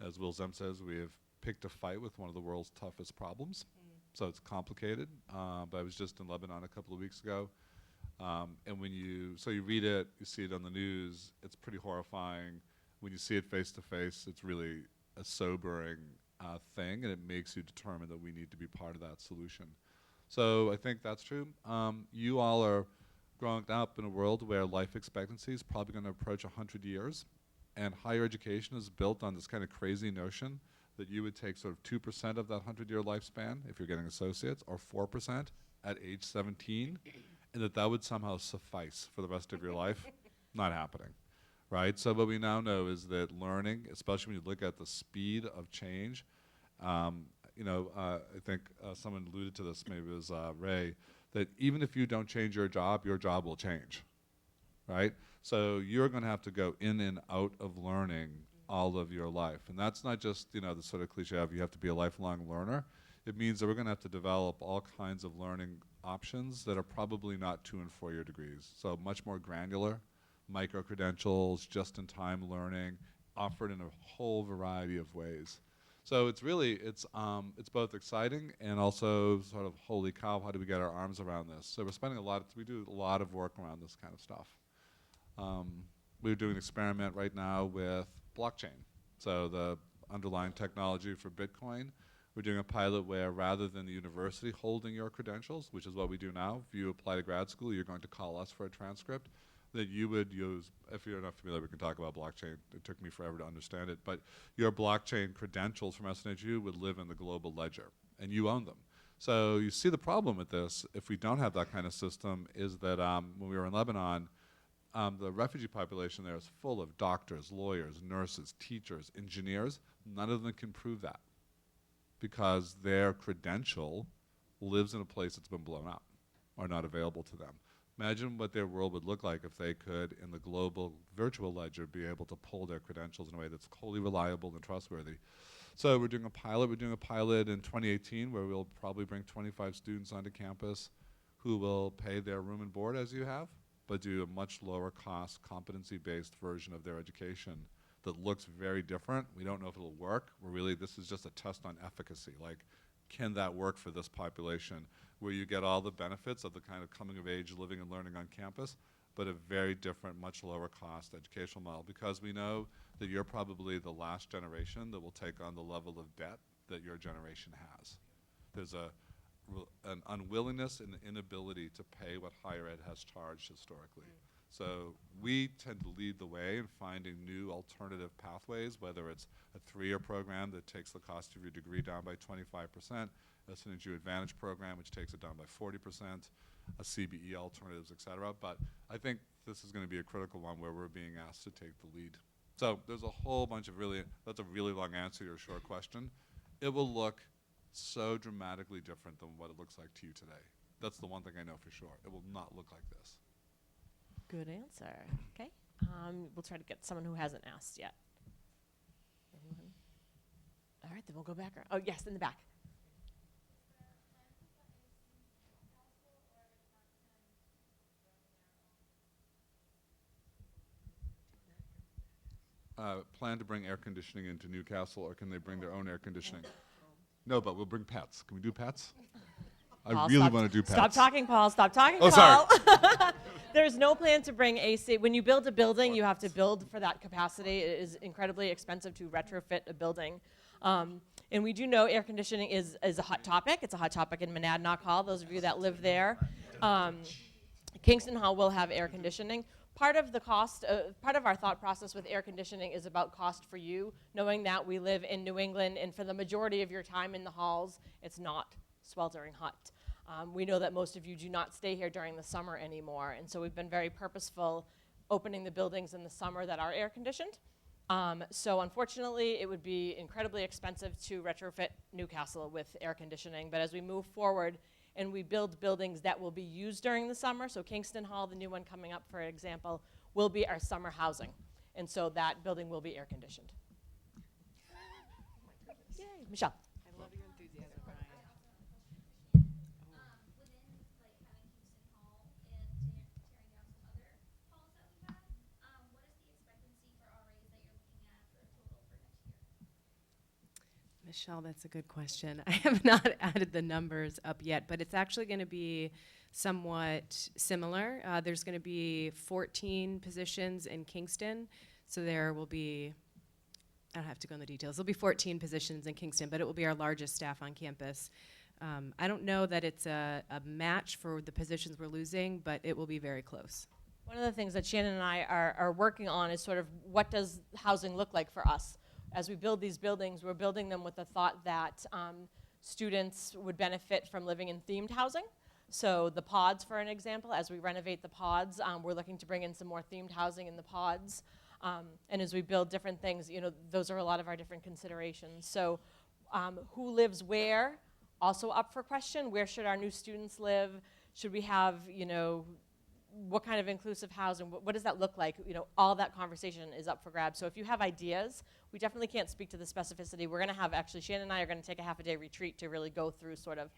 As Will Zem says, we have picked a fight with one of the world's toughest problems. So it's complicated. But I was just in Lebanon a couple of weeks ago. And you read it, you see it on the news, it's pretty horrifying. When you see it face to face, it's really a sobering thing, and it makes you determine that we need to be part of that solution. So I think that's true. You all are growing up in a world where life expectancy is probably going to approach 100 years, and higher education is built on this kind of crazy notion that you would take sort of 2% of that 100-year lifespan if you're getting associates, or 4% at age 17, and that would somehow suffice for the rest of your life. Not happening. Right, so what we now know is that learning, especially when you look at the speed of change, I think someone alluded to this, maybe it was Ray, that even if you don't change your job will change, right? So you're going to have to go in and out of learning all of your life, and that's not just the sort of cliche of you have to be a lifelong learner. It means that we're going to have to develop all kinds of learning options that are probably not 2- and 4-year degrees, so much more granular. Micro-credentials, just-in-time learning, offered in a whole variety of ways. So it's both exciting and also sort of, holy cow, how do we get our arms around this? So we do a lot of work around this kind of stuff. We're doing an experiment right now with blockchain. So the underlying technology for Bitcoin. We're doing a pilot where rather than the university holding your credentials, which is what we do now, if you apply to grad school, you're going to call us for a transcript, that you would use, if you're not familiar, we can talk about blockchain. It took me forever to understand it, but your blockchain credentials from SNHU would live in the global ledger, and you own them. So you see the problem with this, if we don't have that kind of system, is that when we were in Lebanon, the refugee population there is full of doctors, lawyers, nurses, teachers, engineers. None of them can prove that because their credential lives in a place that's been blown up or not available to them. Imagine what their world would look like if they could, in the global virtual ledger, be able to pull their credentials in a way that's wholly reliable and trustworthy. So we're doing a pilot. We're doing a pilot in 2018 where we'll probably bring 25 students onto campus who will pay their room and board as you have, but do a much lower cost, competency-based version of their education that looks very different. We don't know if it'll work. This is just a test on efficacy. Like, can that work for this population where you get all the benefits of the kind of coming of age, living and learning on campus, but a very different, much lower cost educational model? Because we know that you're probably the last generation that will take on the level of debt that your generation has. There's an unwillingness and inability to pay what higher ed has charged historically. So we tend to lead the way in finding new alternative pathways, whether it's a 3-year program that takes the cost of your degree down by 25%, SNHU Advantage program, which takes it down by 40%, a CBE alternatives, et cetera. But I think this is going to be a critical one where we're being asked to take the lead. So there's a whole bunch of that's a really long answer to your short question. It will look so dramatically different than what it looks like to you today. That's the one thing I know for sure. It will not look like this. Good answer. Okay. We'll try to get someone who hasn't asked yet. Anyone? All right, then we'll go back around. Oh, yes, in the back. Plan to bring air conditioning into Newcastle, or can they bring their own air conditioning? No, but we'll bring pets. Can we do pets? Paul, I really want to do pets. Stop talking, Paul. Stop talking, Oh, Paul. sorry. There's no plan to bring AC. When you build a building, you have to build for that capacity. It is incredibly expensive to retrofit a building. And we do know air conditioning is a hot topic. It's a hot topic in Monadnock Hall, those of you that live there. Kingston Hall will have air conditioning. Part of the cost, part of our thought process with air conditioning is about cost for you, knowing that we live in New England, and for the majority of your time in the halls, it's not sweltering hot. We know that most of you do not stay here during the summer anymore, and so we've been very purposeful opening the buildings in the summer that are air conditioned. So unfortunately, it would be incredibly expensive to retrofit Newcastle with air conditioning, but as we move forward and we build buildings that will be used during the summer, so Kingston Hall, the new one coming up, for example, will be our summer housing, and so that building will be air conditioned. Yay, Michelle. I love your enthusiasm, Brian. Michelle, that's a good question. I have not added the numbers up yet, but it's actually going to be somewhat similar. There's going to be 14 positions in Kingston, so there will be, I don't have to go into the details, there'll be 14 positions in Kingston, but it will be our largest staff on campus. I don't know that it's a match for the positions we're losing, but it will be very close. One of the things that Shannon and I are working on is sort of what does housing look like for us? As we build these buildings, we're building them with the thought that students would benefit from living in themed housing. So the pods, for an example, as we renovate the pods, we're looking to bring in some more themed housing in the pods. And as we build different things, you know, those are a lot of our different considerations. So who lives where? Also up for question. Where should our new students live? Should we have, you know, what kind of inclusive housing? What does that look like? You know, all that conversation is up for grabs. So if you have ideas, we definitely can't speak to the specificity. We're going to have, actually, Shannon and I are going to take a half-a-day retreat to really go through sort of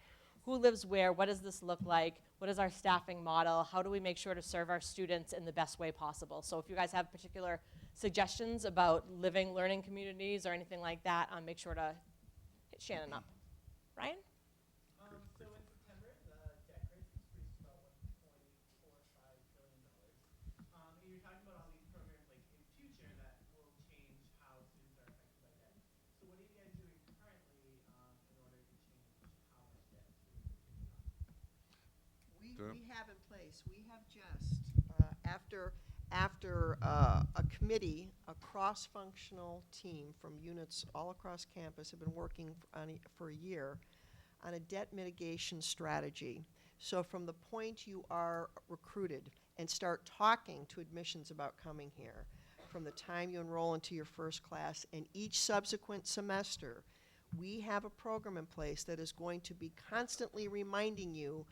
who lives where, what does this look like, what is our staffing model, how do we make sure to serve our students in the best way possible. So if you guys have particular suggestions about living, learning communities or anything like that, make sure to hit Shannon up. Ryan? So in September, the debt crisis increased about $1.45 trillion. And you're talking about all these programs like Yes, we have just, after a committee, a cross-functional team from units all across campus have been working for a year on a debt mitigation strategy. So from the point you are recruited and start talking to admissions about coming here, from the time you enroll into your first class and each subsequent semester, we have a program in place that is going to be constantly reminding you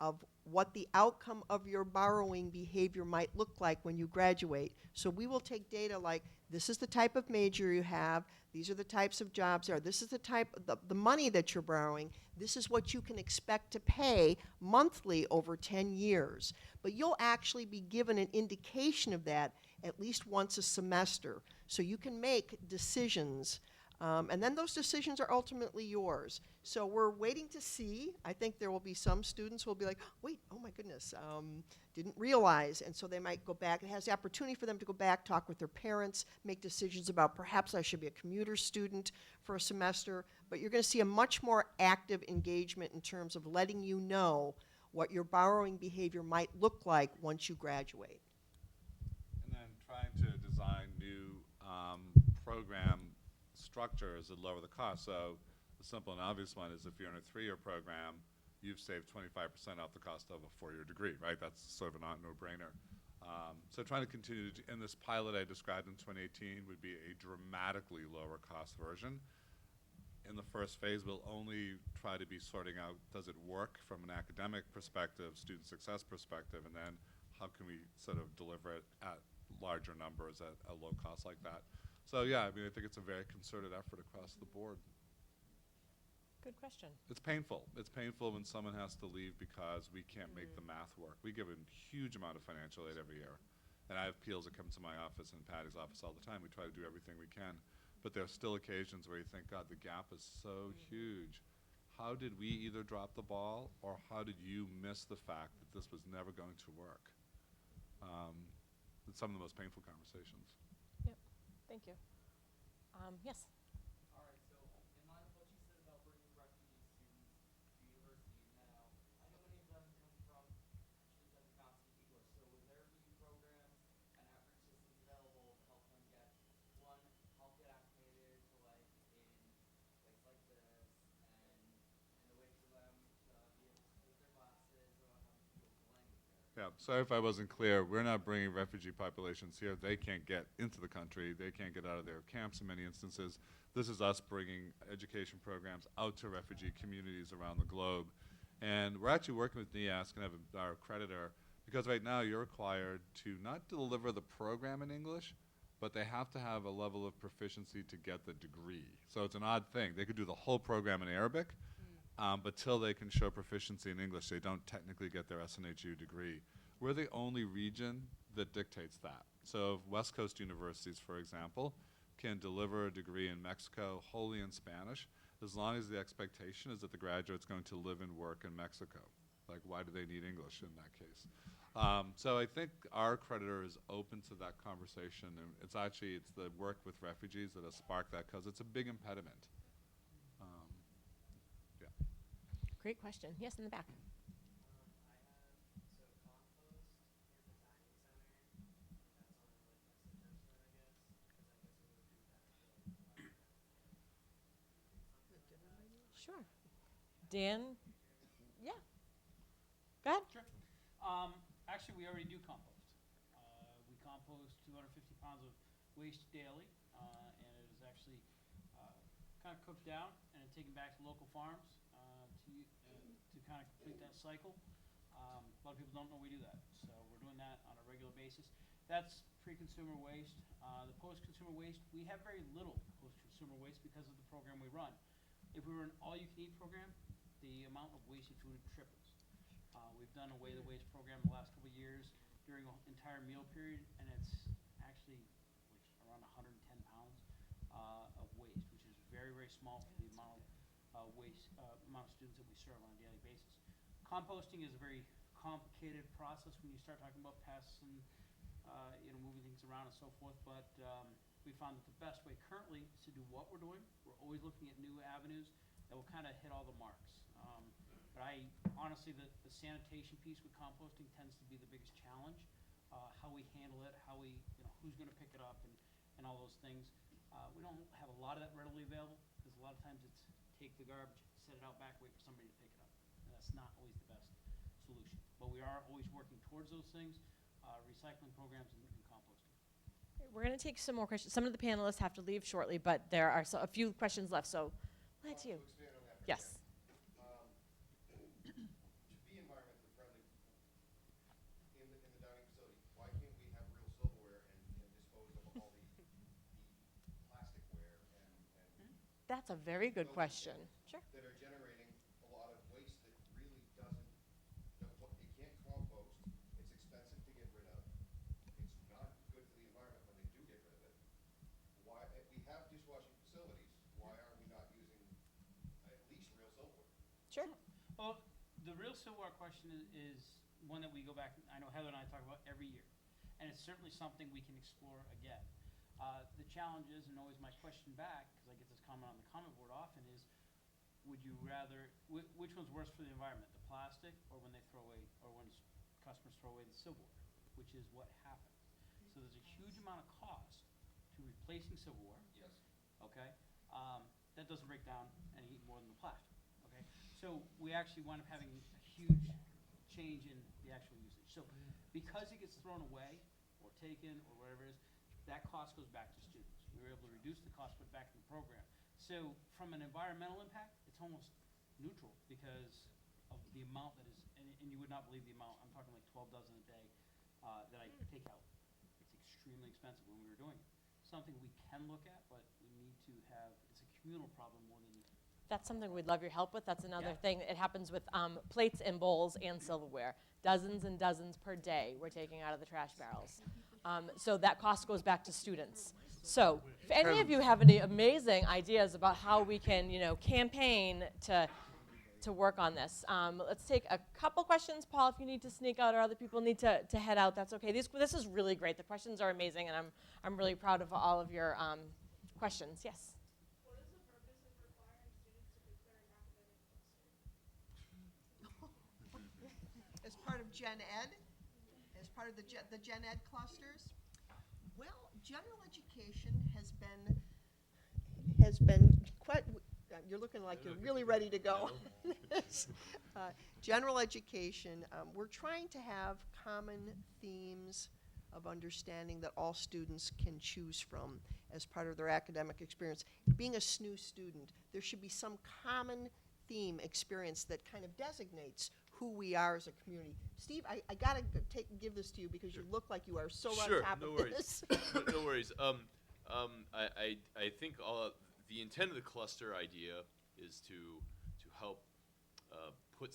of what the outcome of your borrowing behavior might look like when you graduate. So we will take data like, this is the type of major you have, these are the types of jobs there, this is the type of the money that you're borrowing, this is what you can expect to pay monthly over 10 years. But you'll actually be given an indication of that at least once a semester. So you can make decisions, and then those decisions are ultimately yours. So we're waiting to see. I think there will be some students who will be like, wait, oh my goodness, didn't realize. And so they might go back. It has the opportunity for them to go back, talk with their parents, make decisions about perhaps I should be a commuter student for a semester. But you're going to see a much more active engagement in terms of letting you know what your borrowing behavior might look like once you graduate. And then trying to design new program structures that lower the cost. So the simple and obvious one is if you're in a 3-year program, you've saved 25% off the cost of a 4-year degree, right? That's sort of a no-brainer. So trying to continue to, in this pilot I described in 2018 would be a dramatically lower cost version. In the first phase, we'll only try to be sorting out, does it work from an academic perspective, student success perspective, and then how can we sort of deliver it at larger numbers at a low cost like that. So yeah, I mean, I think it's a very concerted effort across the board. Good question. It's painful. It's painful when someone has to leave because we can't make the math work. We give a huge amount of financial aid every year. And I have peers that come to my office and Patty's office all the time. We try to do everything we can. But there are still occasions where you think, God, the gap is so huge. How did we either drop the ball or how did you miss the fact that this was never going to work? It's some of the most painful conversations. Yep. Thank you. Yes. All right, so in line with what you said about bringing refugee students to university now, I know many of them come from countries that do not speak English, so will there be programs and outreach systems available to help them get, one, help get acclimated to like in a place like this, and a way for them to be able to take their classes without having to deal with the language barrier? Yeah, sorry if I wasn't clear. We're not bringing refugee populations here. They can't get into the country. They can't get out of their camps in many instances. This is us bringing education programs out to refugee communities around the globe. And we're actually working with NEASC and have our accreditor, because right now you're required to not deliver the program in English, but they have to have a level of proficiency to get the degree. So it's an odd thing. They could do the whole program in Arabic, but till they can show proficiency in English, they don't technically get their SNHU degree. We're the only region that dictates that. So West Coast universities, for example, can deliver a degree in Mexico wholly in Spanish, as long as the expectation is that the graduate's going to live and work in Mexico. Like, why do they need English in that case? So I think our accreditor is open to that conversation, and it's the work with refugees that has sparked that, because it's a big impediment. Great question. Yes, in the back. Sure. Dan? Yeah. Go ahead. Sure. Actually, we already do compost. We compost 250 pounds of waste daily, and it is actually kind of cooked down and taken back to local farms to kind of complete that cycle. A lot of people don't know we do that, so we're doing that on a regular basis. That's pre-consumer waste. The post-consumer waste, we have very little post-consumer waste because of the program we run. If we were an all-you-can-eat program, the amount of wasted food triples. We've done away the waste program the last couple of years during an entire meal period, and it's actually around 110 pounds of waste, which is very, very small for the amount of amount of students that we serve on a daily basis. Composting is a very complicated process when you start talking about pests and moving things around and so forth, but we found that the best way currently is to do what we're doing. We're always looking at new avenues that will kind of hit all the marks. But honestly, the sanitation piece with composting tends to be the biggest challenge. How we handle it, who's gonna pick it up and all those things. We don't have a lot of that readily available, because a lot of times it's take the garbage, set it out back, wait for somebody to pick it up. And that's not always the best solution. But we are always working towards those things, recycling programs and composting. We're going to take some more questions. Some of the panelists have to leave shortly, but there are a few questions left, so let's you. Yes. To be environmentally friendly in the dining facility, why can't we have real silverware and dispose of all the plasticware and That's a very good question. Sure. that are generating a lot of waste that really doesn't, it can't compost, it's expensive to get rid of, it's not good for the environment when they do get rid of it. Why, if we have dishwashing facilities, why aren't we not using at least real silverware? Sure. Well, the real silverware question is one that we go back, I know Heather and I talk about every year, and it's certainly something we can explore again. The challenge is, and always my question back, because I get this comment on the comment board often, is would you rather, which one's worse for the environment, the plastic or when they throw away, or when customers throw away the silverware, which is what happens. So there's a huge amount of cost to replacing silverware. Yes. Okay? That doesn't break down any more than the plastic. Okay? So we actually wind up having a huge change in the actual usage. So because it gets thrown away or taken or whatever it is, that cost goes back to students. We were able to reduce the cost, put it back in the program. So from an environmental impact, it's almost neutral because of the amount that is, and you would not believe the amount, I'm talking like 12 dozen a day that I take out. It's extremely expensive when we were doing it. Something we can look at, but we need to have, it's a communal problem more than anything. That's something we'd love your help with. That's another Yeah. thing. It happens with plates and bowls and silverware. Dozens and dozens per day we're taking out of the trash barrels. So that cost goes back to students. So if any of you have any amazing ideas about how we can, campaign to work on this, let's take a couple questions. Paul, if you need to sneak out or other people need to head out, that's okay. This is really great. The questions are amazing, and I'm really proud of all of your questions. Yes? What is the purpose of requiring students to declare an academic cluster? As part of Gen Ed, as part of the Gen Ed clusters? Well, general education has been quite, you're looking like you're really ready to go. General education, we're trying to have common themes of understanding that all students can choose from as part of their academic experience. Being a SNHU student, there should be some common theme experience that kind of designates who we are as a community. Steve, I gotta give this to you because you look like you are so on top no of worries. this. No worries. I think the intent of the cluster idea is to help put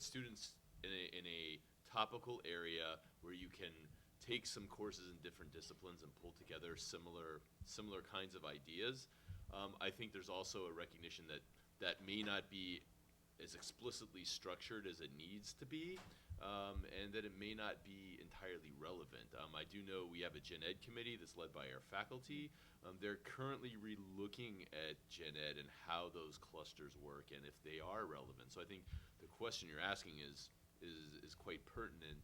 students in a topical area where you can take some courses in different disciplines and pull together similar kinds of ideas. I think there's also a recognition that may not be as explicitly structured as it needs to be, and that it may not be entirely relevant. I do know we have a Gen Ed committee that's led by our faculty. They're currently re-looking at Gen Ed and how those clusters work and if they are relevant. So I think the question you're asking is quite pertinent.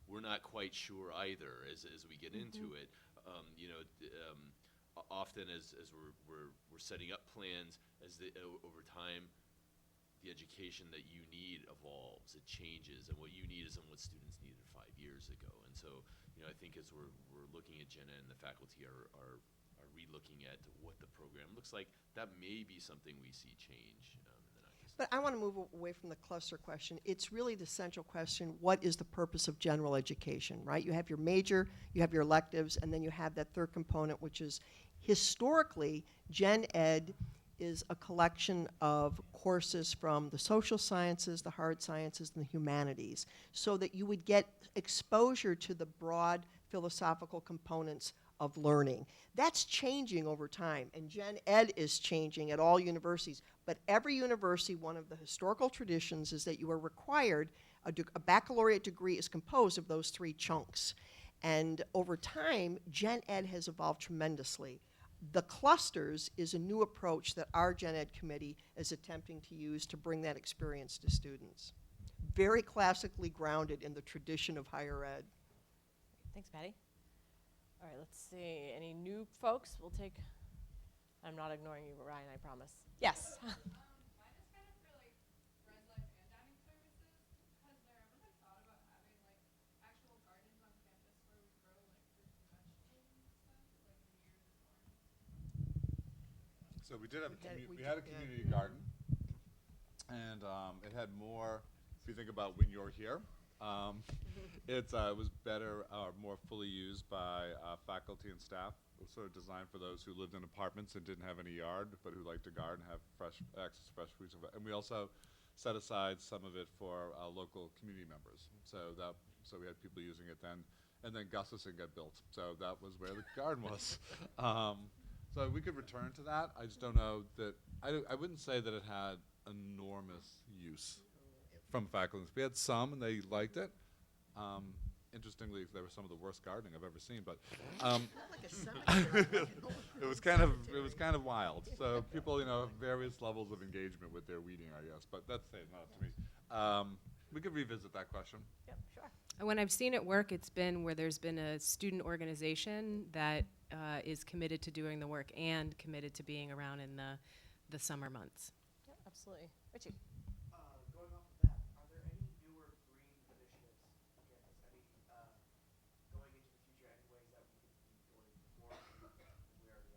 We're not quite sure either as we get into it. Often as we're setting up plans, over time, the education that you need evolves, it changes, and what you need isn't what students needed 5 years ago. And so, I think as we're looking at Gen Ed and the faculty are re-looking at what the program looks like, that may be something we see change in the next. But I want to move away from the cluster question. It's really the central question, what is the purpose of general education, right? You have your major, you have your electives, and then you have that third component, which is historically, Gen Ed is a collection of courses from the social sciences, the hard sciences, and the humanities, so that you would get exposure to the broad philosophical components of learning. That's changing over time, and Gen Ed is changing at all universities. But every university, one of the historical traditions is that you are required, a baccalaureate degree is composed of those three chunks. And over time, Gen Ed has evolved tremendously. The clusters is a new approach that our Gen Ed committee is attempting to use to bring that experience to students. Very classically grounded in the tradition of higher ed. Thanks, Patty. All right, let's see. Any new folks? We'll take. I'm not ignoring you, Ryan, I promise. Yes. Mine is kind of for like res life and dining services. Has there ever been thought about having like actual gardens on campus where we grow like fruits and vegetables and stuff, like near the dorms? So we did have We we had a did, community garden, and it had more. If you think about when you're here, it was better, more fully used by faculty and staff. It was sort of designed for those who lived in apartments and didn't have any yard, but who liked to garden, have access to fresh fruits. And we also set aside some of it for local community members. So we had people using it then. And then Gustafson got built. So that was where the garden was. So we could return to that. I just don't know that, I wouldn't say that it had enormous use from faculty. We had some and they liked it. Interestingly, they were some of the worst gardening I've ever seen, but it was kind of wild. So people, have various levels of engagement with their weeding, I guess. But that's not up to me. We could revisit that question. Yep, sure. And when I've seen it work, it's been where there's been a student organization that is committed to doing the work and committed to being around in the summer months. Yep, absolutely. Richie. Going off of that, are there any newer green initiatives on campus? Any going into the future, any ways that we could be doing more than we already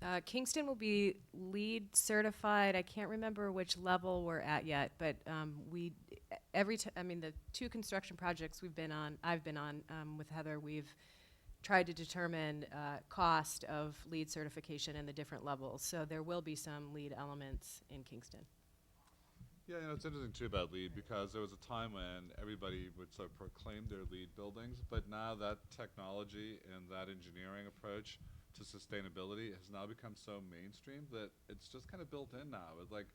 are? Kingston will be LEED certified. I can't remember which level we're at yet, but the two construction projects I've been on with Heather, we've tried to determine cost of LEED certification and the different levels. So there will be some LEED elements in Kingston. Yeah, it's interesting too about LEED because there was a time when everybody would sort of proclaim their LEED buildings, but now that technology and that engineering approach to sustainability has now become so mainstream that it's just kind of built in now. It's like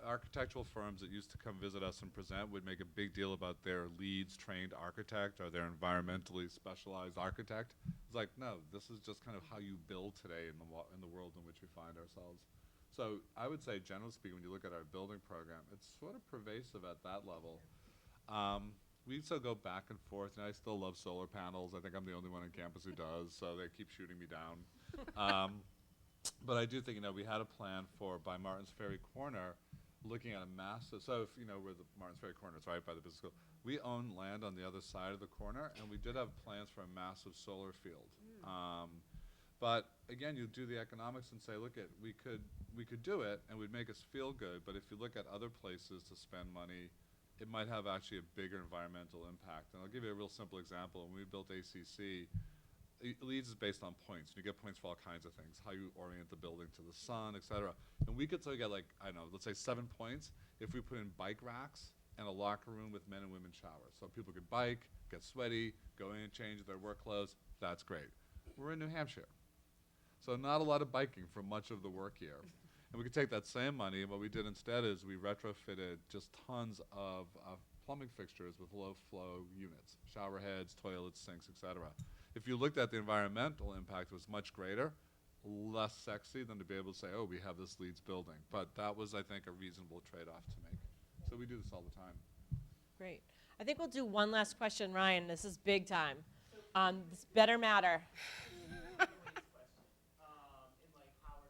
architectural firms that used to come visit us and present would make a big deal about their LEEDs trained architect or their environmentally specialized architect. It's like, no, this is just kind of how you build today in the world in which we find ourselves. So I would say, generally speaking, when you look at our building program, it's sort of pervasive at that level. We still go back and forth, and I still love solar panels. I think I'm the only one on campus who does, so they keep shooting me down. But I do think, we had a plan by Martins Ferry Corner, looking at a massive, so if where the Martins Ferry Corner is, right by the business school, we own land on the other side of the corner, and we did have plans for a massive solar field. But again, you do the economics and say, look, we could do it, and it would make us feel good, but if you look at other places to spend money, it might have actually a bigger environmental impact. And I'll give you a real simple example. When we built ACC, LEEDs is based on points. You get points for all kinds of things, how you orient the building to the sun, et cetera. And we could still get let's say 7 points if we put in bike racks and a locker room with men and women showers. So people could bike, get sweaty, go in and change their work clothes. That's great. We're in New Hampshire. So not a lot of biking for much of the work year. And we could take that same money, and what we did instead is we retrofitted just tons of plumbing fixtures with low flow units, shower heads, toilets, sinks, et cetera. If you looked at the environmental impact, it was much greater, less sexy than to be able to say, oh, we have this LEEDs building. But that was, I think, a reasonable trade-off to make. So we do this all the time. Great. I think we'll do one last question, Ryan. This is big time. This better matter.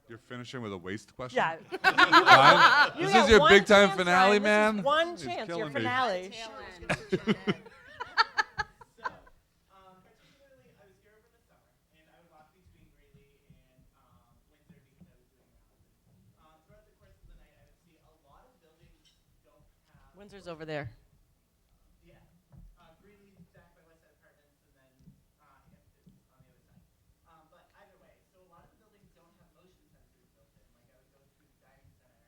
You're finishing with a waste question? Yeah. Ryan, this is your big time finale, man? This is one It's chance, your killing me. finale. Particularly, I was here over the summer, and I would walk between Greeley and Windsor because I was doing rounds. Throughout the course of the night, I would see a lot of buildings don't have. Windsor's over there. Yeah, Greeley back by West Side Apartments, and then Hampton's on the other side. But either way, so a lot of the buildings don't have motion sensors built in. Like I would go to the dining center,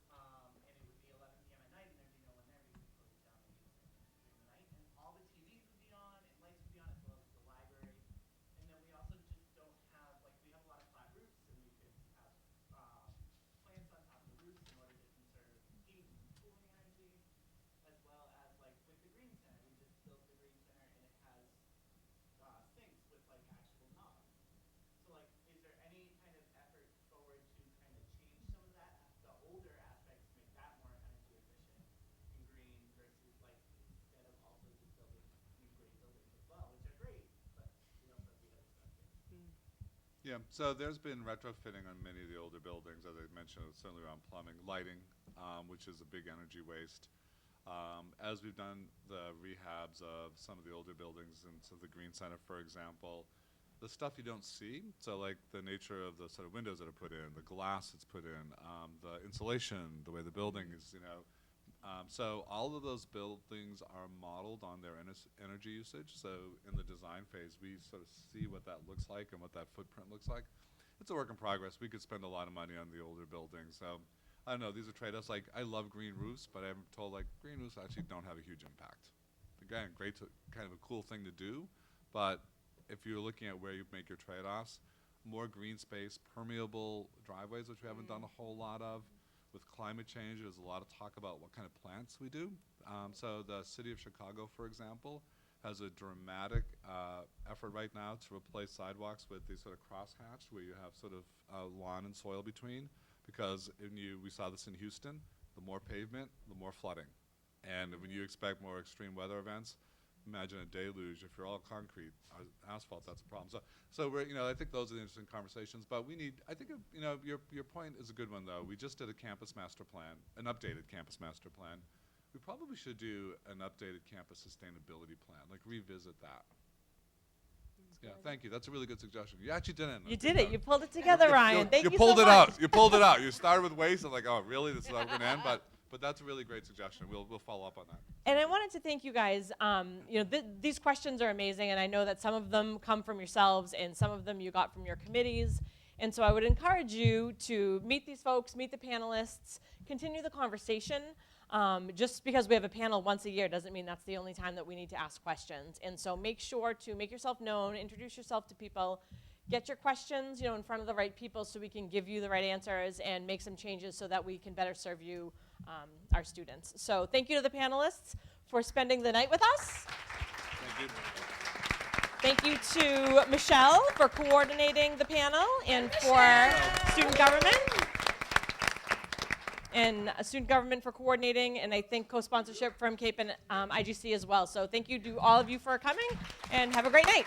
and it would be 11 p.m. at night, and there'd be no one there because we closed down maybe during the night, and all the TVs would be on and lights would be on as well as the library. And then we also just don't have we have a lot of flat roofs, and we could have plants on top of the roofs in order to conserve heat and cooling energy, as well Yeah, so there's been retrofitting on many of the older buildings, as I mentioned, certainly around plumbing, lighting, which is a big energy waste. As we've done the rehabs of some of the older buildings, and so the Green Center, for example, the stuff you don't see, so like the nature of the sort of windows that are put in, the glass that's put in, the insulation, the way the building is, so all of those buildings are modeled on their energy usage. So in the design phase, we sort of see what that looks like and what that footprint looks like. It's a work in progress. We could spend a lot of money on the older buildings. So I don't know, these are trade-offs. Like, I love green roofs, but I'm told like green roofs actually don't have a huge impact. Again, great to, kind of a cool thing to do, but if you're looking at where you make your trade-offs, more green space, permeable driveways, which we haven't done a whole lot of. With climate change, there's a lot of talk about what kind of plants we do. So the city of Chicago, for example, has a dramatic effort right now to replace sidewalks with these sort of crosshatched, where you have sort of lawn and soil between. Because we saw this in Houston, the more pavement, the more flooding. And when you expect more extreme weather events, imagine a deluge. If you're all concrete, asphalt, that's a problem. So we're, I think those are the interesting conversations. But we need, I think, your point is a good one, though. We just did a campus master plan, an updated campus master plan. We probably should do an updated campus sustainability plan, like revisit that. Yeah, thank you. That's a really good suggestion. You actually did it. You did it. You pulled it together, Ryan. Thank you so much. You pulled it out. You pulled it out. You started with waste. I'm like, oh, really? This is how we're going to end? But that's a really great suggestion. We'll follow up on that. And I wanted to thank you guys. These questions are amazing, and I know that some of them come from yourselves, and some of them you got from your committees. And so I would encourage you to meet these folks, meet the panelists, continue the conversation. Just because we have a panel once a year doesn't mean that's the only time that we need to ask questions. And so make sure to make yourself known, introduce yourself to people, get your questions in front of the right people so we can give you the right answers and make some changes so that we can better serve you, our students. So thank you to the panelists for spending the night with us. Thank you. Thank you to Michelle for coordinating the panel and for student government. And student government for coordinating, and I think co-sponsorship from CAPE and IGC as well. So thank you to all of you for coming, and have a great night.